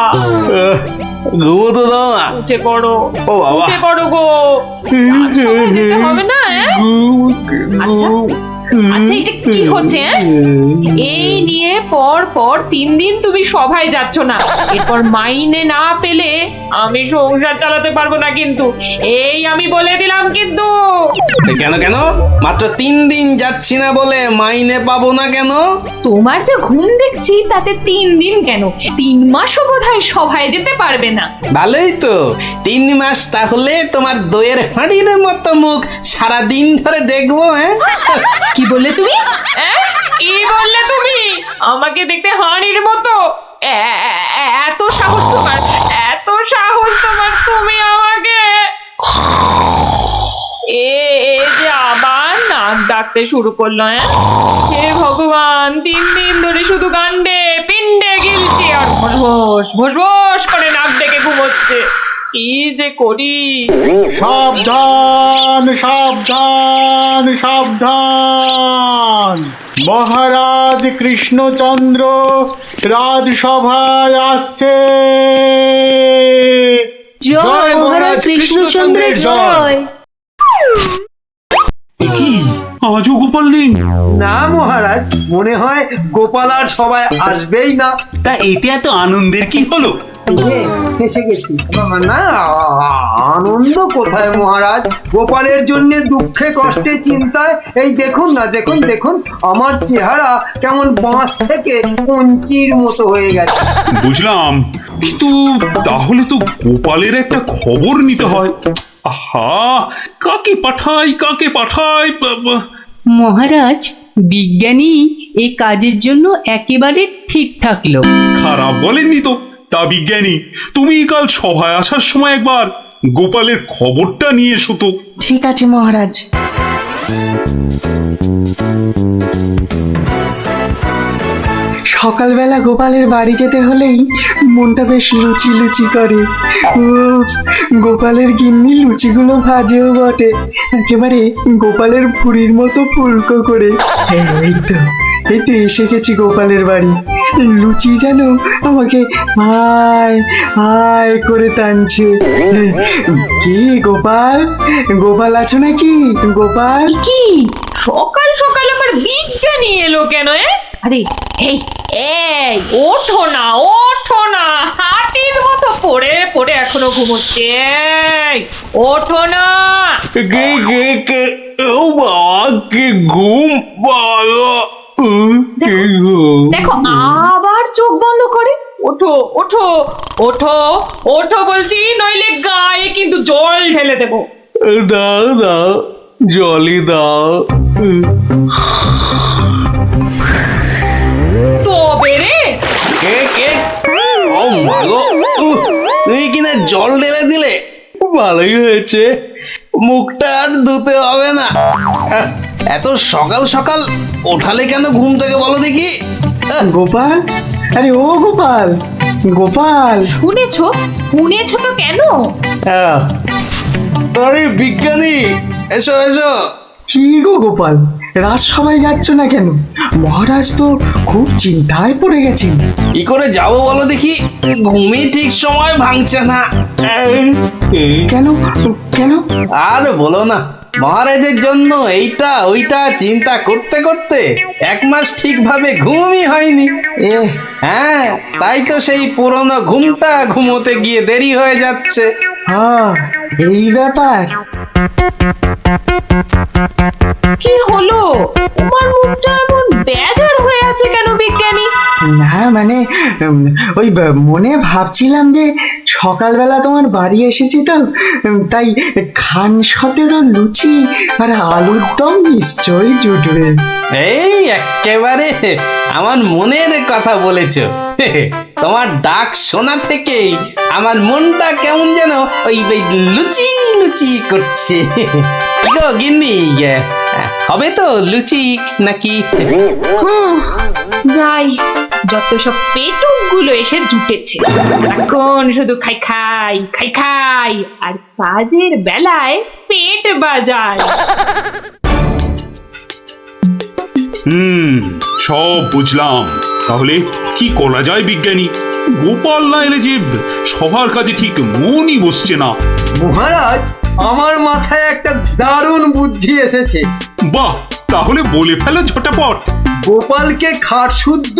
ঘুমোতে দাও না। উঠে পড়ো, ও বাবা। উঠে পড়ো গো, রাজসভায় যেতে হবে না? আচ্ছা আচ্ছা, এটা কি হচ্ছে? এই নিয়ে পর পর 3 দিন তুমি সভায় যাচ্ছ না, এরপর মাইনে না পেলে আমি সংসার চালাতে পারবো না কিন্তু, এই আমি বলে দিলাম কিন্তু। কেন কেন? মাত্র 3 দিন যাচ্ছি না বলে মাইনে পাবো না কেন? তোমার যে ঘুম দেখছি তাতে 3 দিন কেন, 3 মাসও বোধহয় সভায় যেতে পারবে না। ভালোই তো, 3 মাস তাহলে তোমার দইয়ের হাঁড়ির মতো মুখ সারা দিন ধরে দেখবো। কি বললে তুমি? কি বললে তুমি? আমাকে দেখতে হাঁড়ির মতো? এত সাহস তোমার, এত সাহস তোমার, তুমি আমাকে যে আবার নাক ডাকতে শুরু করলো। হে ভগবান, 3 দিন ধরে শুধু গান্ডে পিণ্ডে গিলছে আর ভোস ভোস করে নাক ডেকে ঘুমোচ্ছে। কি যে করি? সাবধান সাবধান সাবধান, মহারাজ কৃষ্ণচন্দ্র রাজসভায় আসছে। জয় মহারাজ কৃষ্ণচন্দ্রের জয়। কি আজও গোপাল নেই? না মহারাজ, মনে হয় গোপাল আর সবাই আসবেই না। তা এতে এত আনন্দের কি হলো? ফেসে গেছি না। আনন্দ কোথায় মহারাজ, গোপালের জন্য দুঃখে কষ্টে চিন্তায় এই দেখুন না, দেখুন দেখুন আমার চেহারা কেমন বাঁশ থেকে কঞ্চির মতো হয়ে গেছে। বুঝলাম, কিন্তু তাহলে তো গোপালের একটা খবর নিতে হয়। আহা, কাকে পাঠাই মহারাজ, বিজ্ঞানী এই কাজের জন্য একেবারে ঠিকঠাক লোক। খারাপ বলেননি তো। তা বিজ্ঞানী, তুমি কাল সভায় আসার সময় একবার গোপালের খবরটা নিয়ে এসো তো। ঠিক আছে মহারাজ। সকালবেলা গোপালের বাড়ি যেতে হলেই মনটা বেশ লুচি লুচি করে। গোপালের গিন্নি লুচিগুলো ভাজেও বটে, একেবারে গোপালের ভুঁড়ির মতো ফুলকো করে। এই তো এসে গেছি গোপালের বাড়ি। লুচি যেন আমাকে হায় হায় করে টানছে। কি গোপাল, গোপাল আছো নাকি? গোপাল কি সকাল সকাল আবার বিজ্ঞানী এলো কেন? আরে এই এই ওঠো না, ওঠো না, হাতির মতো পড়ে পড়ে এখনো ঘুমোচ্ছে। ওঠো না। ও বাবা, কি ঘুম পালো। দেখো আবার চোখ বন্ধ করে। ওঠো ওঠো ওঠো ওঠো বলছি, নইলে গায়ে কিন্তু জল ঢেলে দেবো। দাও দাও, জলই দাও। তবে রে ও মাগো, তুই কিনা জল ঢেলে দিলে? ভালোই হয়েছে, মুখটা আর ধুতে হবে না। এত সকাল সকাল ওঠালে কেন ঘুম থেকে বলো দেখি? গোপাল, আরে ও গোপাল, গোপাল শুনেছো? শুনেছো তো কেন? আরে বিজ্ঞানী, এসো এসো। কি গো গোপাল, রাজসভায় যাচ্ছ না কেন? মহারাজ তো খুব চিন্তায় পড়ে গেছেন। কি করে যাবো বলো দেখি, ঘুমই ঠিক সময় ভাঙছে না। কেন কেন? আর বলো না, মহারাজের জন্য এইটা ওইটা চিন্তা করতে করতে 1 মাস ঠিকভাবে ঘুমই হয়নি। হ্যাঁ, তাই তো সেই পুরনো ঘুমটা ঘুমোতে গিয়ে দেরি হয়ে যাচ্ছে। হ্যাঁ, এই ব্যাপার। কি হলো? তোমার মুখটা এমন বেজার হয়ে আছে কেন বিজ্ঞানী? না মানে ওই মনে ভাবছিলাম যে সকালবেলা তোমার বাড়ি এসেছি তো, তাই খান 17 লুচি আর আলুর দম নিশ্চয়ই জুটবে। এই একেবারে আমার মনের কথা বলেছো। তোমার ডাক শোনা থেকেই আমার মনটা কেমন যেন ওই লুচি লুচি করছে। গো গিন্নি, হবে তো লুচি নাকি? যাই, যত সব পেটুক গুলো এসে জুটেছে, এখন শুধু খাই খাই খাই খাই আর কাজের বেলায় পেট বাজায়। সব বুঝলাম। তাহলে কি করা যায় বিজ্ঞানী? গোপাল না এলে যে সবার কাজে ঠিক মনই বসছে না। মহারাজ, আমার মাথায় একটা দারুণ বুদ্ধি এসেছে। বাহ, তাহলে বলে ফেলো ঝটাপট। গোপালকে খাট শুদ্ধ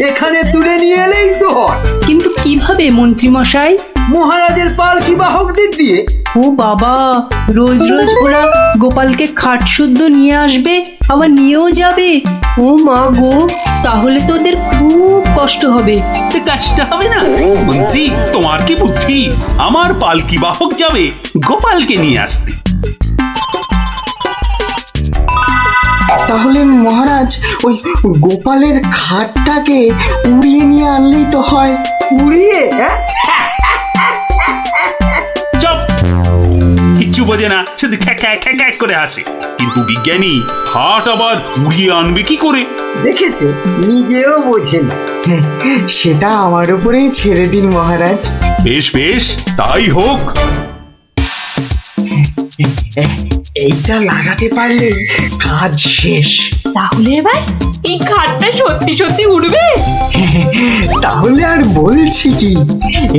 এখানে তুলে নিয়ে এলেই তো হয়। কিন্তু কিভাবে মন্ত্রী মশাই? মহারাজের পালকি বাহকদের দিয়ে। ও বাবা, রোজ রোজ ওরা গোপালকে খাট শুদ্ধ নিয়ে আসবে, আবার নিয়েও যাবে। ও মা গো, তাহলে তো ওদের খুব কষ্ট হবে। কষ্ট হবে না মন্ত্রী, তোমার কি বুদ্ধি? আমার পালকি বাহক যাবে গোপালকে নিয়ে আসতে। তাহলে মহারাজ ওই গোপালের খাটটাকে উড়িয়ে নিয়ে আনলেই তো হয়। উড়িয়ে? চুপ, কিচ্ছু বোঝে না, শুধু খ্যাক করে আসে। কিন্তু বিজ্ঞানী, খাট আবার উড়িয়ে আনবে কি করে? দেখেছে, নিজেও বোঝেন। সেটা আমার উপরেই ছেড়ে দিন মহারাজ। বেশ বেশ, তাই হোক। এইটা লাগাতে পারলে কাজ শেষ। তাহলে এবার এই খাটটা সত্যি সত্যি উঠবে? তাহলে আর বলছি কি,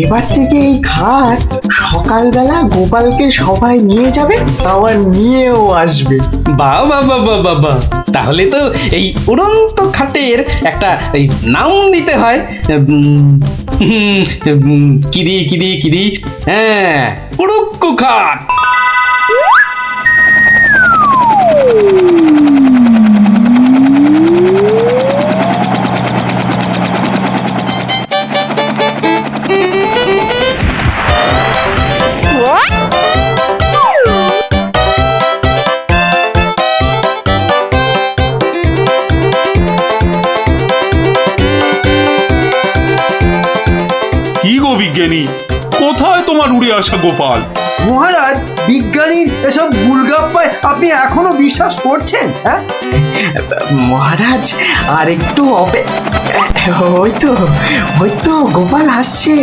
এবার থেকে এই খাট সকালবেলা গোপালকে সবাই নিয়ে যাবে, আবার নিয়েও আসবে। বাবা বাবা বাবা, তাহলে তো এই উড়ন্ত খাটের একটা এই নাম দিতে হয়। কিরি কিরি কিরি, হ্যাঁ, উড়ুক্কু খাট। কি গো বিজ্ঞানী, কোথায় তোমার উড়ে আসা গোপাল? মহারাজ, বিজ্ঞানীর এসব গুলগাপ্পায় আপনি এখনো বিশ্বাস করছেন? হ্যাঁ মহারাজ, আর একটু ওই তো গোপাল আসছে।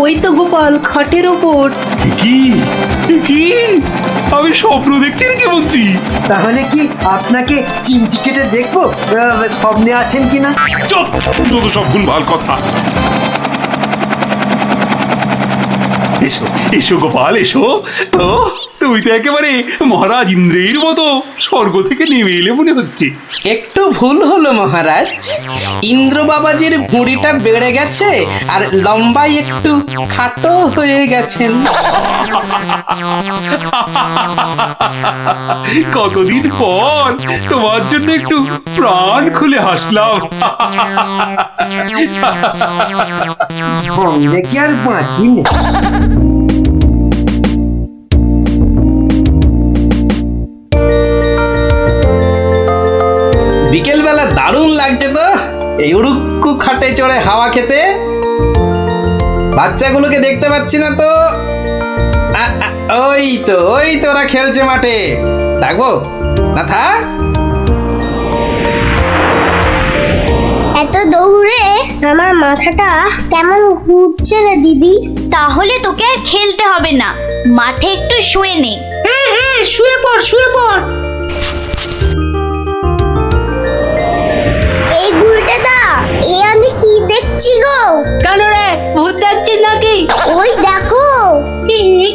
ওই তো গোপাল খাটের ওপর। কি কি আমি স্বপ্ন দেখছি নাকি মন্ত্রী? তাহলে কি আপনাকে চিমটি কেটে দেখবো স্বপ্নে আছেন কিনা? চুপ, যত সব ভুলভাল কথা। এসো এসো গোপাল, এসো। তো তুমি তো একেবারে মহারাজ ইন্দ্রের মতো স্বর্গ থেকে নেমে এলে মনে হচ্ছে। একটু ভুল হলো মহারাজ, ইন্দ্র বাবাজির ভুঁড়িটা বেড়ে গেছে আর লম্বাই একটু খাটো হয়ে গেছেন। কতদিন পর তোমার জন্য একটু প্রাণ খুলে হাসলাম। কি আর বাঁচি না। বিকেলবেলা দারুণ লাগছে তো এই উড়ুক্কু খাটে চড়ে হাওয়া খেতে। বাচ্চাগুলোকে দেখতে পাচ্ছি না তো। ওই তো ওরা খেলছে মাঠে। থাকবো না, থাক। এত দৌড়ে আমার মাথাটা কেমন ঘুরছে রে দিদি। তাহলে তোকে আর খেলতে হবে না, মাঠে একটু শুয়ে নে। হ্যাঁ, শুয়ে পড়। এই গুলটেদা, এ আমি কি দেখছি গো? কেন রে, ভূত দেখছিস নাকি? ওই দেখো,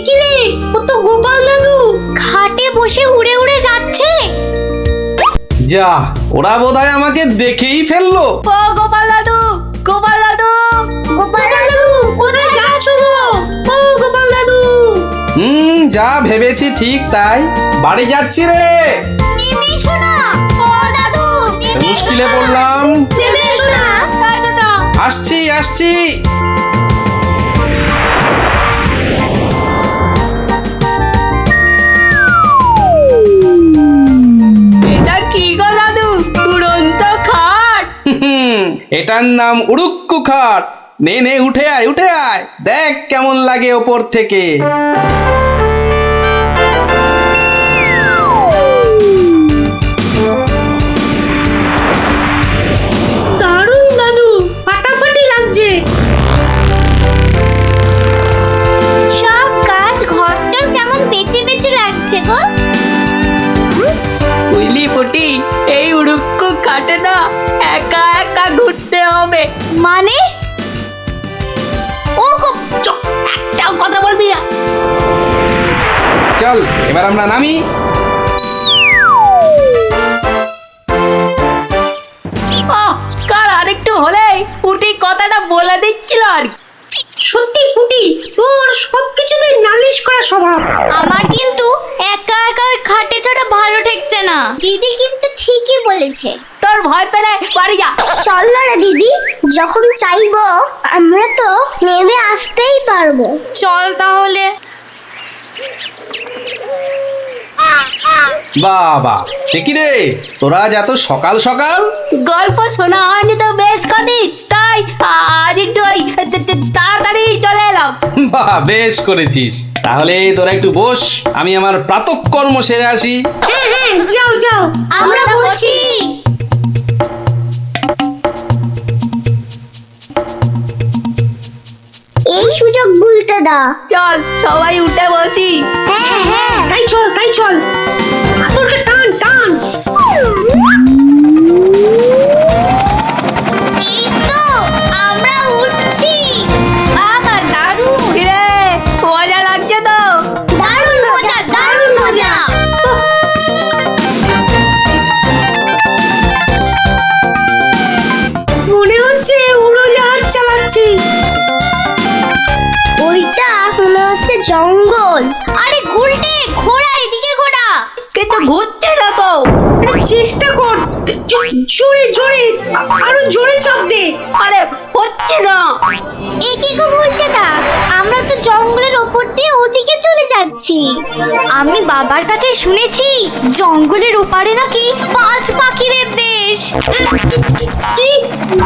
কি রে, ও তো গোপাল দাদু খাটে বসে উড়ে উড়ে যাচ্ছে। যা, ওরা বোধহয় আমাকে দেখেই ফেললো। ও গোপাল দাদু কোথায় যাচ্ছ গো? ও গোপাল দাদু। যা ভেবেছি ঠিক তাই, বাড়ি যাচ্ছি রে। নেমে এসো না ও দাদু, মুশকিলে পড়লাম। নেমে এসো না। আসছি। এটা কি গো দাদু, উড়ন্ত খাট? এটার নাম উড়ুক্কু খাট। নে উঠে আয়, দেখ কেমন লাগে ওপর থেকে। মানে ও একটাও কথা বলবি না। চল এবার আমরা নামি। কাল আরেকটু হলে পুটি কথাটা বলে দিচ্ছিল আর কি। সত্যি পুটি, তোর সবকিছুতে নালিশ করা স্বভাব। আমার কিন্তু একা একা ওই খাটে ছাড়া ভালো ঠেকছে না। দিদি কিন্তু ঠিকই বলেছে। তোর ভয় পেলে বাড়ি যা। চল না রে দিদি, যখন চাইবো আমরা তো নেমে আসতেই পারবো। চল তাহলে। বাবা সে কি রে, তোরা আজ এত সকাল সকাল? গল্প শোনা হয়নি তো বেশ কদিন, তাই আজ একটু ওই তাড়াতাড়ি চলে এলাম। বাহ বেশ করেছিস। তাহলে তোরা একটু বস, আমি আমার প্রাতঃকর্ম সেরে আসি। হ্যাঁ হ্যাঁ, যাও যাও, আমরা বসি। এই সুযোগ ভুলতে দা। চল সবাই উঠে বসি। হ্যাঁ হ্যাঁ, তাই চল তাই চল, আতরকে টান টান। এই তো আমরা উঠছি। বাবা দারুণ। কিরে মজা লাগছে তো? দারুণ মজা, দারুণ মজা। মনে হচ্ছে উড়োজাহাজ চালাচ্ছি। ওইটা মনে হচ্ছে জঙ্গল। আরে গুলটে, ঘোড়া এদিকে ঘোড়া। কিন্তু ঘুরছে না তো। চেষ্টা কর, জোরে জোরে, আরো জোরে চাপ দে। আরে হচ্ছে না। এ কি গো বলতে না, আমরা তো জঙ্গলের ওপর দিয়ে ওদিকে চলে যাচ্ছি। আমি বাবার কাছে শুনেছি জঙ্গলের ওপারে নাকি বাজ পাখিদের দেশ। কি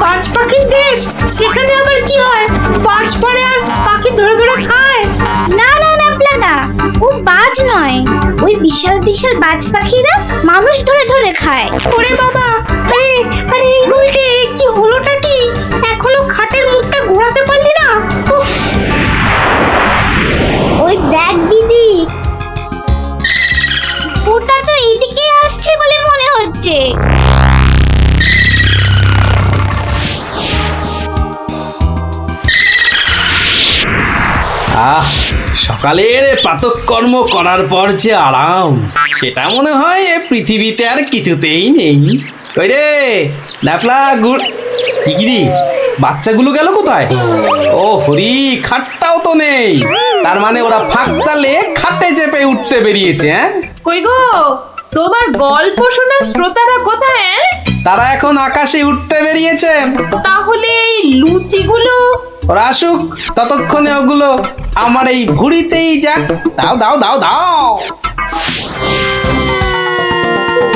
বাজ পাখির দেশ? সেখানে আবার কি হয়? বাজ পড়ে আর পাখি ধরে ধরে খায়? না না না প্লানা, ও বাজ নয়, ওই বিশাল বিশাল বাজ পাখিরা মানুষ ধরে ধরে খায়। ওরে বাবা, আরে আরে এই গুলটে কি হলোটা কি? এখনো খাটের মুখটা ঘোরাতে পারলি না? উফ, ওই দেখ দিদি, ওটা তো এইদিকে আসছে বলে মনে হচ্ছে। আহ, সকালের প্রাতঃকর্ম করার পর যে আরাম, সেটা মনে হয় এ পৃথিবীতে আর কিছুতেই নেই। ওই রে ন্যাপলা গুড়, কি রে বাচ্চাগুলো গেল কোথায়? ও হরি, খাটটাও তো নেই। তার মানে ওরা ফাঁক তালে খাটে চেপে উঠতে বেরিয়েছে। হ্যাঁ কই গো, তোমার গল্প শোনার শ্রোতারা কোথায়? তারা এখন আকাশে উঠতে বেরিয়েছে। তাহলে এই লুচিগুলো? ওরা আসুক, ততক্ষণে ওগুলো আমার এই ভুড়িতেই যাক। দাও দাও দাও দাও।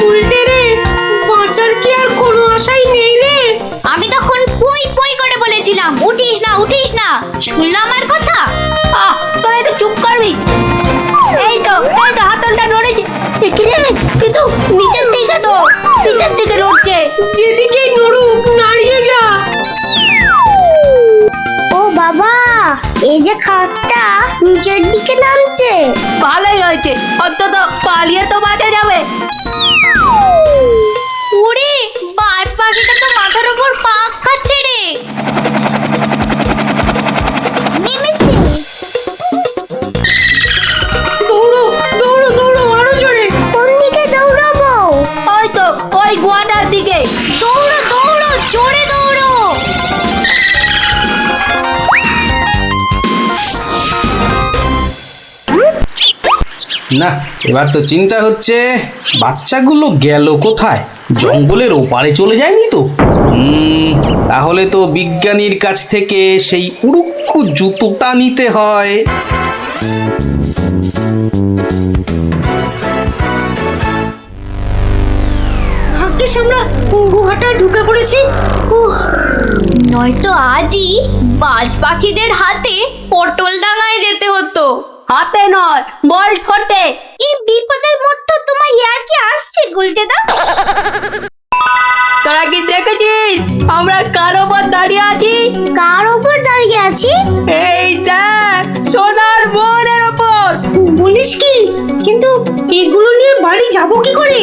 উল্টে রে, বাঁচার কি আর কোনো আশাই নেই রে? আমি তখন পুই পুই করে বলেছিলাম উঠিস না উঠিস না, শুনলাম আমার কথা? তোরা একটু চুপ করবি। এই তো হাতলটা নড়েছে। কিন্তু নিচের দিকে তো, নিচের দিকে নড়ছে। যেদিকে নড়ুক নাড়িয়ে যা। ও বাবা, এই যে খাটটা নিচের দিকে নামছে। ভালোই হয়েছে, অন্তত পালিয়ে তো বাঁচা যাবে। ওরে বাজ পাখিটা তো মাথার উপর পাক খাচ্ছে রে। নেমেছে। দৌড়ো দৌড়ো দৌড়ো, আরো জোরে। কোন দিকে দৌড়াবো? ওই তো ওই গোয়াটার দিকে। দৌড়ো দৌড়ো, জোরে দৌড়ো। না, এবার তো চিন্তা হচ্ছে বাচ্চাগুলো গেল কোথায়? জঙ্গলের ওপারে চলে যায়নি তো? তাহলে তো বিজ্ঞানীর কাছ থেকে সেই উড়ুক্কু জুতোটা নিতে হয়। ভাগ্যিস আমরা গুহাটায় ঢুকে পড়েছি। নয়তো আজই বাজ পাখিদের হাতে পটল ডাঙায় যেতে হতো। হাতে নয়, বল ঠোঁটে। এই বিপদের মধ্যে তোমার ইয়ার কি আসছে গুলটেদা? তোরা কি দেখেছিস আমরা কার ওপর দাঁড়িয়ে আছি? কার ওপর দাঁড়িয়ে আছি? এই দেখ, সোনার বোনের ওপর। বলিস কি? কিন্তু এগুলো নিয়ে বাড়ি যাব কি করে?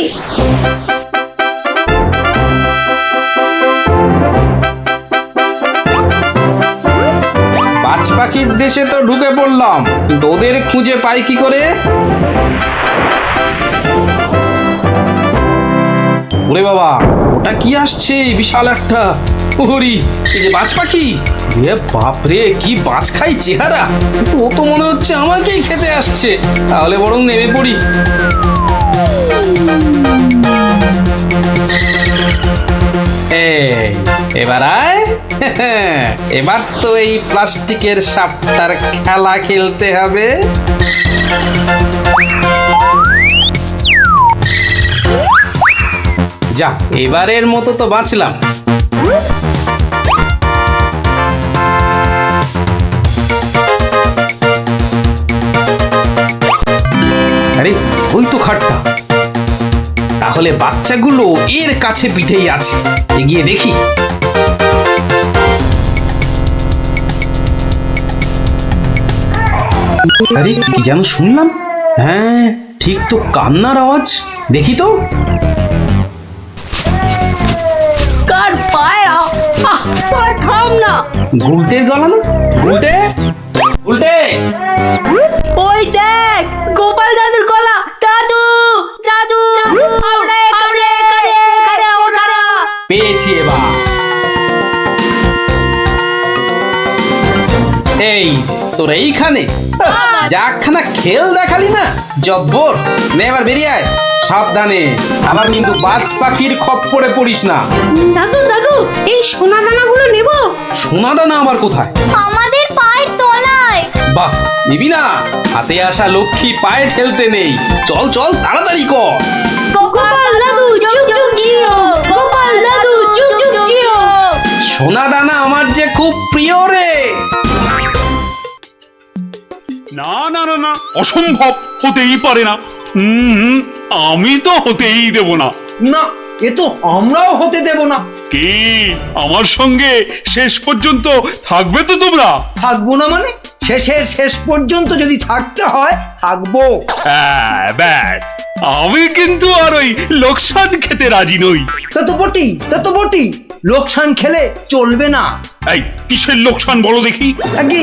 পাখির দেশে তো ঢুকে পড়লাম, কিন্তু ওদের খুঁজে পাই কি করে? ওরে বাবা, ওটা কি আসছে বিশাল একটা! ওরি, এই যে বাজ পাখি! এ বাপরে, কি বাজ খাই চেহারা! কিন্তু ও তো মনে হচ্ছে আমাকেই খেতে আসছে। তাহলে বরং নেমে পড়ি। এবার আয়। এবার তো এই প্লাস্টিকের সাপটার খেলা খেলতে হবে। যা, এবারের মতো তো বাঁচলাম। আরে, ওই তো খাটটা। তাহলে বাচ্চাগুলো এর কাছে পিঠেই আছে, এগিয়ে দেখি। আরে, কি যেন শুনলাম? হ্যাঁ, ঠিক তো কান্নার আওয়াজ। দেখি তো। কার পায়রা? তোর থাম না। গুলটের গলা না? গুলটে, গুলটে! ওই দেখ, গোপাল দাদুর গলা। দাদু, দাদু, আমরা এখানে, এখানে, ওখানে। পেয়েছি এবার। এই তোর এইখানে যাখানা খেল দেখালি না, জব্বর! নে এবার বেরিয়ে আয়, সাবধানে। আবার কিন্তু বাজ পাখির খপ্পরে পড়িস না। দাদু, দাদু, এই সোনা দানাগুলো নেব। সোনা দানা আবার কোথায়? আমাদের পায়ের তলায়। বাহ, নিবি না? হাতে আসা লক্ষ্মী পায়ে ঠেলতে নেই। চল চল, তাড়াতাড়ি কর। গোপাল দাদু, যুগ যুগ জিও। গোপাল দাদু, যুগ যুগ জিও। সোনা দানা আমার যে খুব প্রিয় রে। না না না না, অসম্ভব, হতেই পারে না। আমি তো হতেই দেব না। না, এ তো আমরাও হতে দেব না। কি আমার সঙ্গে শেষ পর্যন্ত থাকবে তো তোমরা? থাকবো না মানে? শেষের শেষ পর্যন্ত যদি থাকতে হয়, থাকবো। হ্যাঁ, ব্যাস। আমি কিন্তু আর ওই লোকসান খেতে রাজি নই। তা তো বটি, লোকসান খেলে চলবে না। এই কিসের লোকসান বলো দেখি? আগে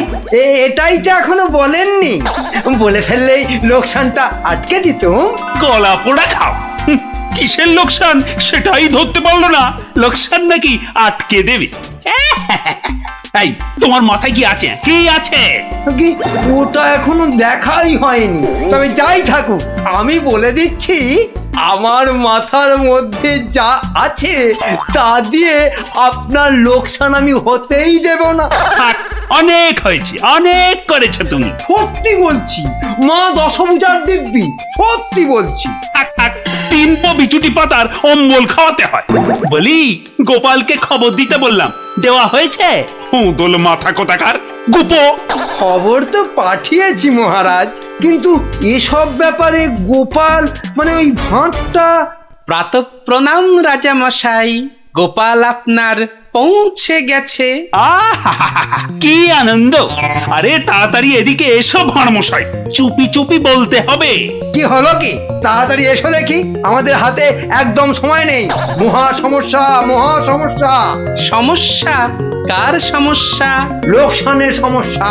এটাই তো এখনো বলেননি। বলে ফেললেই লোকসানটা আটকে দিত। কলা পোড়া খাও। কিসের লোকসান সেটাই ধরতে পারলো না, লোকসান নাকি আটকে দেবে। এই, তোমার মাথায় কি আছে? কি আছে? ওটা এখনো দেখাই হয়নি। তবে যাই থাকুক, আমি বলে দিচ্ছি, আমার মাথার মধ্যে যা আছে তা দিয়ে আপনার লোকসান আমি হতেই দেব না। অনেক হয়েছে, অনেক করেছো তুমি। সত্যি বলছি, মা দশভুজার দিব্যি, সত্যি বলছি। তিন পো বিচুটি পাতার অম্বল খাওয়াতে হয়। বলি, গোপালকে খবর দিতে বললাম, দেওয়া হয়েছে? দোল মাথা কোথাকার গুপো। খবর তো পাঠিয়েছি মহারাজ, কিন্তু এসব ব্যাপারে গোপাল মানে ওই ভাঁটটা। প্রাতঃ প্রণাম রাজা মশাই, গোপাল আপনার পৌঁছে গেছে। কি আনন্দ! আরে তাড়াতাড়ি এদিকে এসো ভাঁড় মশাই, চুপি চুপি বলতে হবে। কি হলো কি? তাড়াতাড়ি এসো দেখি, আমাদের হাতে একদম সময় নেই। মহা সমস্যা, মহা সমস্যা। সমস্যা? কার সমস্যা? লোকসানের সমস্যা।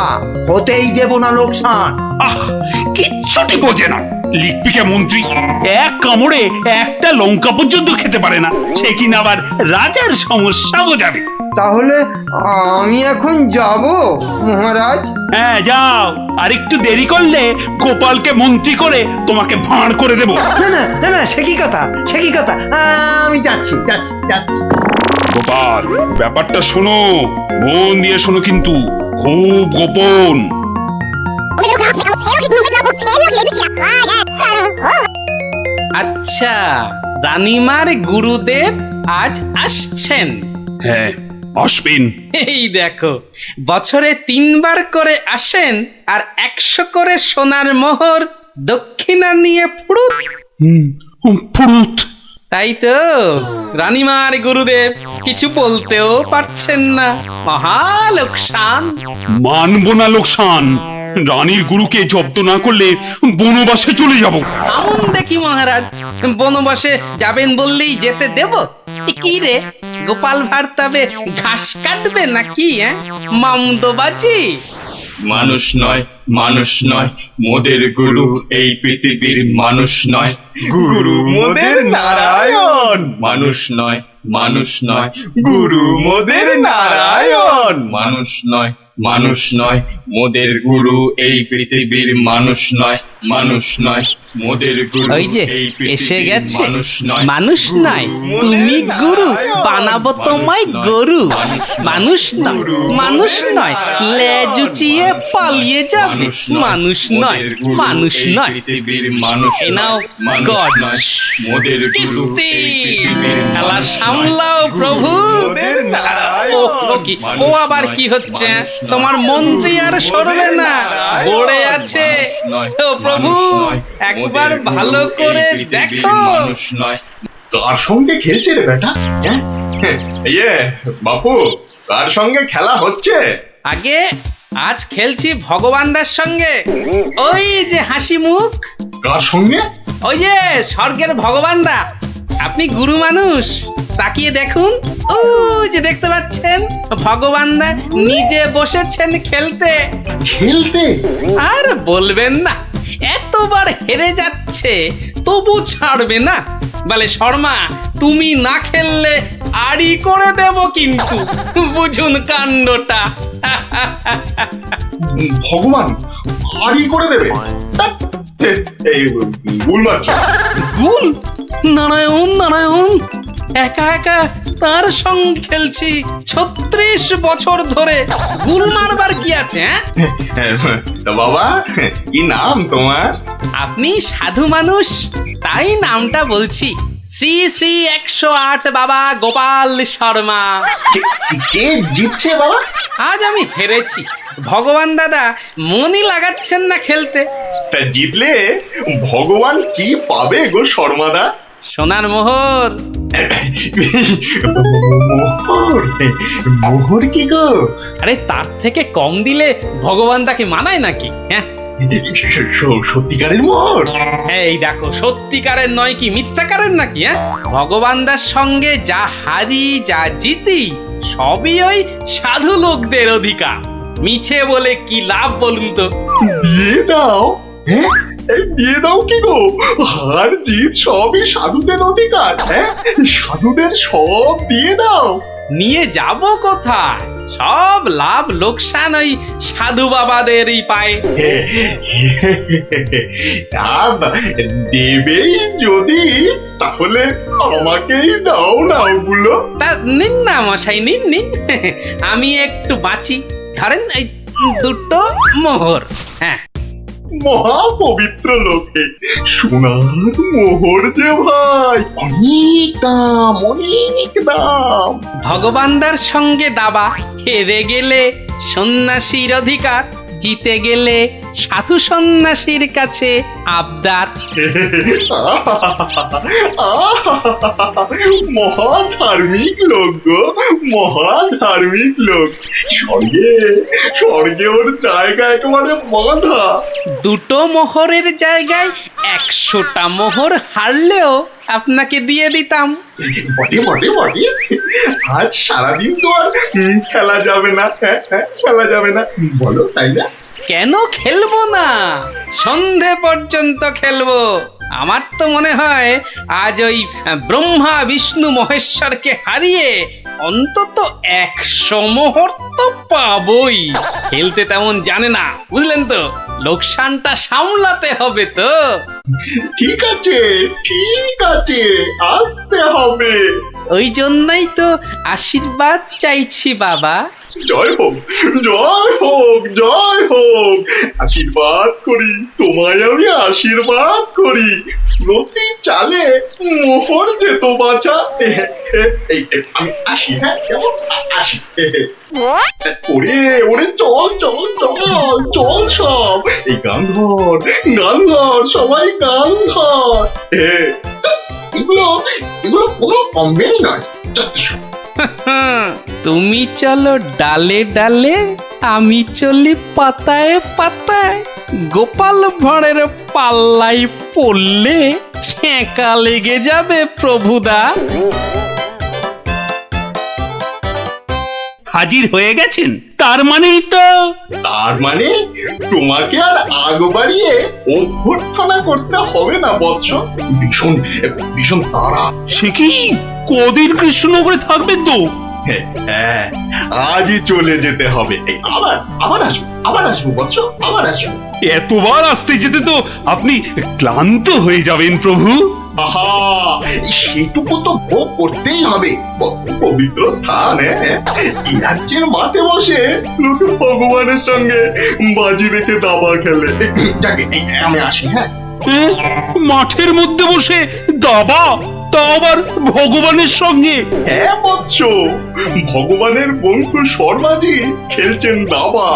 হতেই দেব না লোকসান। কিচ্ছুটি বোঝে না। লিখপিকে মন্ত্রী এক কামড়ে একটা লঙ্কা পর্যন্ত খেতে পারে না, সে কিনা আবার রাজার সমস্যা বোঝাবে। তাহলে আমি এখন যাব মহারাজ? হ্যাঁ, যাও। আর একটু দেরি করলে গোপালকে মন্ত্রী করে তোমাকে ভাঁড় করে দেব। না না না না, সে কি কথা, সে কি কথা! আমি যাচ্ছি যাচ্ছি যাচ্ছি। গোপাল, ব্যাপারটা শোনো, মন দিয়ে শোনো, কিন্তু খুব গোপন। আচ্ছা, রানীমার গুরুদেব আজ আসছেন? হ্যাঁ, আসবেন। এই দেখো, বছরে 3 বার করে আসেন, আর 100 করে সোনার মোহর দক্ষিণা নিয়ে ফুরুত। ফুরুত? তাই তো, রানীমার গুরুদেব কিছু বলতেও পারছেন না। মহা লোকসান। মানব না লোকসান। রানীর গুরুকে জব্দ না করলে বনবাসে চলে যাব। আমন দেখি মহারাজ, বনবাসে যাবেন বললেই যেতে দেব? কি রে, গোপাল ভাঁড় তবে ঘাস কাটবে নাকি? মামদোবাজি। মানুষ নয়, মানুষ নয়, মোদের গুরু এই পৃথিবীর মানুষ নয়, গুরু মোদের নারায়ণ। মানুষ নয়, মানুষ নয়, গুরু মোদের নারায়ণ। মানুষ নয়, মানুষ নয়, মোদের গুরু এই পৃথিবীর মানুষ নয়, মানুষ নয়, মোদের গুরু ওই যে এই এসে পৃথিবীর গেছে মানুষ নয়, মানুষ নয় তুমি গুরু বানাবো তোমায় গরু মানুষ নয় মানুষ নয় লেজ উঁচিয়ে পালিয়ে যাবে মানুষ নয় মানুষ নয় পৃথিবীর মানুষ এই নাও মানুষ গড নয়, মোদের গুরু এই পৃথিবীর খেলা মানুষ সামলাও প্রভু ও ও কি ও আবার কি হচ্ছে তোমার মন্ত্রী আর সরবে না পড়ে আছে ও প্রভু একবার ভালো করে দেখো মানুষ নয়। কার সঙ্গে খেলছে রে বেটা? ইয়ে বাপু, কার সঙ্গে খেলা হচ্ছে? আগে আজ খেলছি ভগবানদার সঙ্গে ওই যে হাসি মুখ কার সঙ্গে? ওই যে স্বর্গের ভগবানদা আপনি গুরু মানুষ তাকিয়ে দেখুন ও যে দেখতে পাচ্ছেন ভগবানদা নিজে বসেছেন খেলতে খেলতে আর বলবেন না এতবার হেরে যাচ্ছে তবু ছাড়বে না বলে শর্মা তুমি না খেললে আড়ি করে দেব কিন্তু বুঝুন কাণ্ডটা ভগবান হারি করে দেবে? এই গুল মারছো? গুল নারায়ণ নারায়ণ একা একা তার সঙ্গে খেলছি 36 বছর ধরে গুল মারবার কি আছে তা বাবা কি নাম তোমার? আপনি সাধু মানুষ তাই নামটা বলছি শ্রী শ্রী 108 বাবা গোপাল শর্মা। কে জিতছে বাবা? আজ আমি হেরেছি ভগবান দাদা মনই লাগাচ্ছেন না খেলতে। তা জিতলে ভগবান কি পাবে গো শর্মাদা? সোনার মোহর। মোহর? মোহর কি গো? আরে তার থেকে কম দিলে ভগবান তাকে মানায় নাকি? হ্যাঁ সত্যিকারের মোহর? এই দেখো সত্যিকারের নয় কি মিথ্যাকারের নাকি? হ্যাঁ ভগবানদার সঙ্গে যা হারি যা জিতি সবই ওই সাধু লোকদের অধিকার মিছে বলে কি লাভ বলুন তো? দিয়ে দাও। হ্যাঁ দিয়ে দাও কি গো? হার জিত সবই সাধুদের অধিকার। হ্যাঁ সাধুদের সব দিয়ে দাও। নিয়ে যাব কোথায়? সব লাভ লোকসান ওই সাধু বাবাদেরই পায়। দেবেই যদি তাহলে আমাকেই দাও না ওগুলো। তা নিন না মশাই নিন নিন আমি একটু বাঁচি ধরেন এই দুটো মোহর। হ্যাঁ মহা পবিত্র লোকে সোনার মোহর যে ভাই অনেক দাম অনেক দাম। ভগবানদার সঙ্গে দাবা হেরে গেলে সন্ন্যাসীর অধিকার জিতে গেলে সাধু সন্ন্যাসীর কাছে আবদার। মহা ধার্মিক লোক গো মহা ধার্মিক লোক। স্বর্গে স্বর্গে ওর জায়গা একেবারে বাঁধা। দুটো মোহরের জায়গায় 100টা মোহর হারলেও আপনাকে দিয়ে দিতাম। বটে বটে বটে আজ সারাদিন তো আর খেলা যাবে না। খেলা যাবে না বলো তাই না? কেন খেলবো না? সন্ধে পর্যন্ত খেলবো। আমার তো মনে হয় আজ ওই ব্রহ্মা বিষ্ণু মহেশ্বরকে হারিয়ে অন্তত 100 মোহর তো পাবই। খেলতে তেমন জানে না বুঝলেন তো, লোকসানটা সামলাতে হবে তো। ঠিক আছে ঠিক আছে আসতে হবে। ওই জন্যই তো আশীর্বাদ চাইছি বাবা। জয় হোক জয় হোক জয় হোক। আশীর্বাদ করি তোমায় আমি আশীর্বাদ করি। প্রতি চালে মোহর যেত বাঁচা। এই আমি আসি। হ্যাঁ কেমন আসি। ওরে ওরে চল চল চল চল সব এই গান ধর সবাই গান ধর। এগুলো এগুলো কোনো কমবেই নয়। তুমি চলো ডালে ডালে আমি চলি পাতায় পাতায়। গোপাল ভাঁড়ের পাল্লাই পড়লে ছ্যাঁকা লেগে যাবে প্রভুদা। হাজির হয়ে গেছেন, তার মানেই তো তার মানে তোমাকে আর আগ বাড়িয়ে অভ্যর্থনা করতে হবে না বৎস। ভীষণ ভীষণ তাড়া। সে কি কদিন কৃষ্ণনগরে থাকবেন তো? হ্যাঁ, আজই চলে যেতে হবে। এই আবার আবার আসবো বৎস, আবার আসবো। এতবার আসতে যেতে তো আপনি ক্লান্ত হয়ে যাবেন প্রভু। আহা, সেটুকু তো ভোগ করতেই হবে। পবিত্র স্থান, এই রাজ্যের মাঠে বসে লোকে ভগবানের সঙ্গে বাজি রেখে দাবা খেলে। যাকে আমি আসি। হ্যাঁ, মাঠের মধ্যে বসে দাবা, তা আবার ভগবানের সঙ্গে? হ্যাঁ বৎস, ভগবানের বন্ধু শর্মাজি খেলছেন দাবা।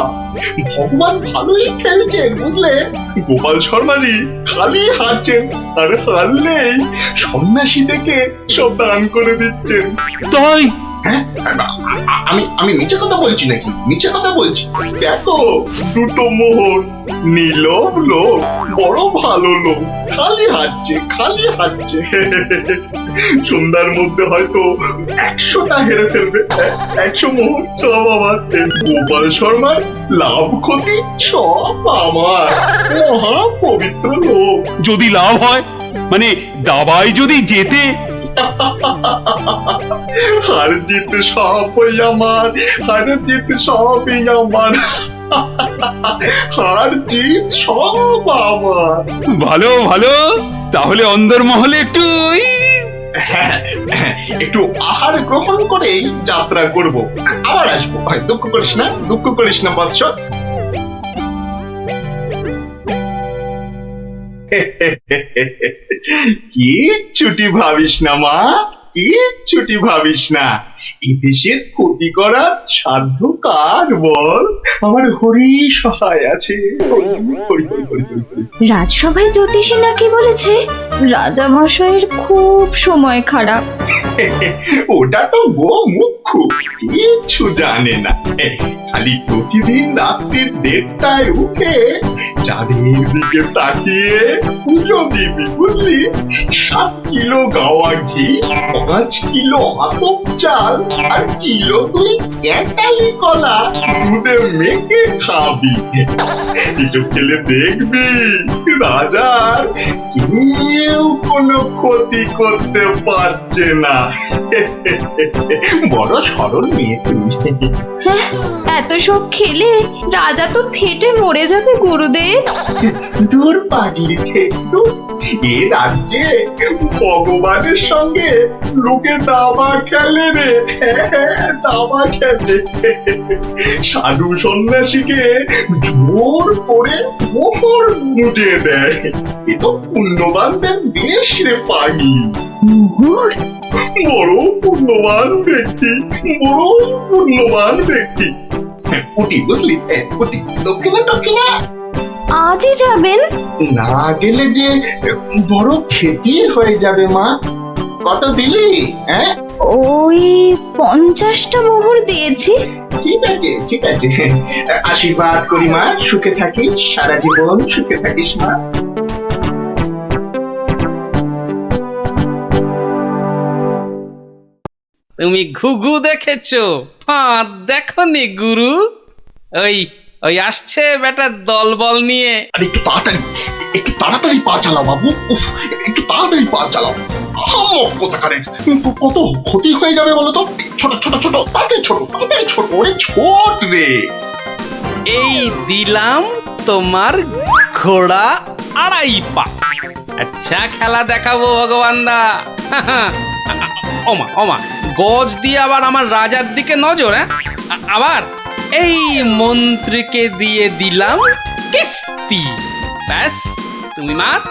ভগবান ভালোই খেলছেন বুঝলে। গোপাল শর্মাজি খালি হারছেন, আর হারলেই সন্ন্যাসী থেকে সব দান করে দিচ্ছেন। তাই? হ্যাঁ, আমি মিছে কথা বলছি নাকি? মিছে কথা বলছি? দেখো, দুটো মোহর, নীলব লোক, বড় ভালো লোক, খালি হাঁটছে খালি হাঁটছে। সন্ধ্যার মধ্যে হয়তো 100টা হেরে ফেলবে। 100 মোহর সব আমার। গোপাল শর্মার লাভ ক্ষতি সব আমার। মহা পবিত্র লোক। যদি লাভ হয়, মানে দাবায় যদি জেতে? হার জিত সবই আমার, হার জিত সবই আমার, হার জিত সব আমার। ভালো ভালো, তাহলে অন্দরমহলে একটু একটু আহার গ্রহণ করেই যাত্রা করব। আবার আসবো। দুঃখ করিস না, দুঃখ করিস না বৎস। কি ছুটি ভাবিস না মা, কি ছুটি ভাবিস না। এই দেশের ক্ষতি করার সাধ্য কার বল? আমার হরি সহায় আছে। রাজসভায় জ্যোতিষী নাকি বলেছে রাজা মশাইয়ের খুব সময় খারাপ। ওটা তো গো মুখ্য, কিচ্ছু জানে না। খালি প্রতিদিন রাত্রির 1:30টায় উঠে চাঁদের দিকে তাকিয়ে পুজো দিবি বুঝলি। 7 কিলো গাওয়া ঘি, 5 কিলো আতপ চাল, আর কিলো 2 ক্যাটালি কলা দুধে মেখে খাবি। একটু খেলে দেখবি রাজার কেউ কোনো ক্ষতি করতে পারছে না। বড় সরল মেয়ে তুমি। এত সব খেলে রাজা তো ফেটে মরে যাবে গুরুদেব। দূর পাগলি থেকে, এ রাজ্যে ভগবানের সঙ্গে লোকে দাবা খেলে রে। দাবা খেলে, সাধু সন্ন্যাসীকে জোর করে মোহর বুঝিয়ে দেয়। এ তো পুণ্যবানদের দেশ রে পাগলি। মোহর? বড় পুণ্যবান ব্যক্তি, বড় পুণ্যবান ব্যক্তি। পুটি বুঝলি, পুটি। দক্ষিণা দক্ষিণা আজই যাবেন? না গেলে যে বড় ক্ষতি হয়ে যাবে মা। কত দিলি? হ্যাঁ, ওই 50টা মোহর দিয়েছি। ঠিক আছে ঠিক আছে, আশীর্বাদ করি মা, সুখে থাকিস, সারা জীবন সুখে থাকিস মা। তুমি ঘুঘু দেখেছো, ফাঁদ দেখনি গুরু? ওই ওই আসছে বেটা দলবল নিয়ে। আর একটু তাড়াতাড়ি পা চালাও বাবু। একটু তাড়াতাড়ি পা চালাও। কোথাকারে কত ক্ষতি হয়ে যাবে বলো তো। ছোট ছোট ছোট, তাড়াতাড়ি ছোট, তাড়াতাড়ি ছোট। ওরে ছোট রে। এই দিলাম তোমার ঘোড়া 2.5 পা। আচ্ছা খেলা দেখাবো ভগবান দা। ওমা ওমা, গজ দিয়ে আবার আমার রাজার দিকে নজর। আবার এই মন্ত্রীকে দিয়ে দিলাম কিস্তি। ব্যাস, তুমি মাত।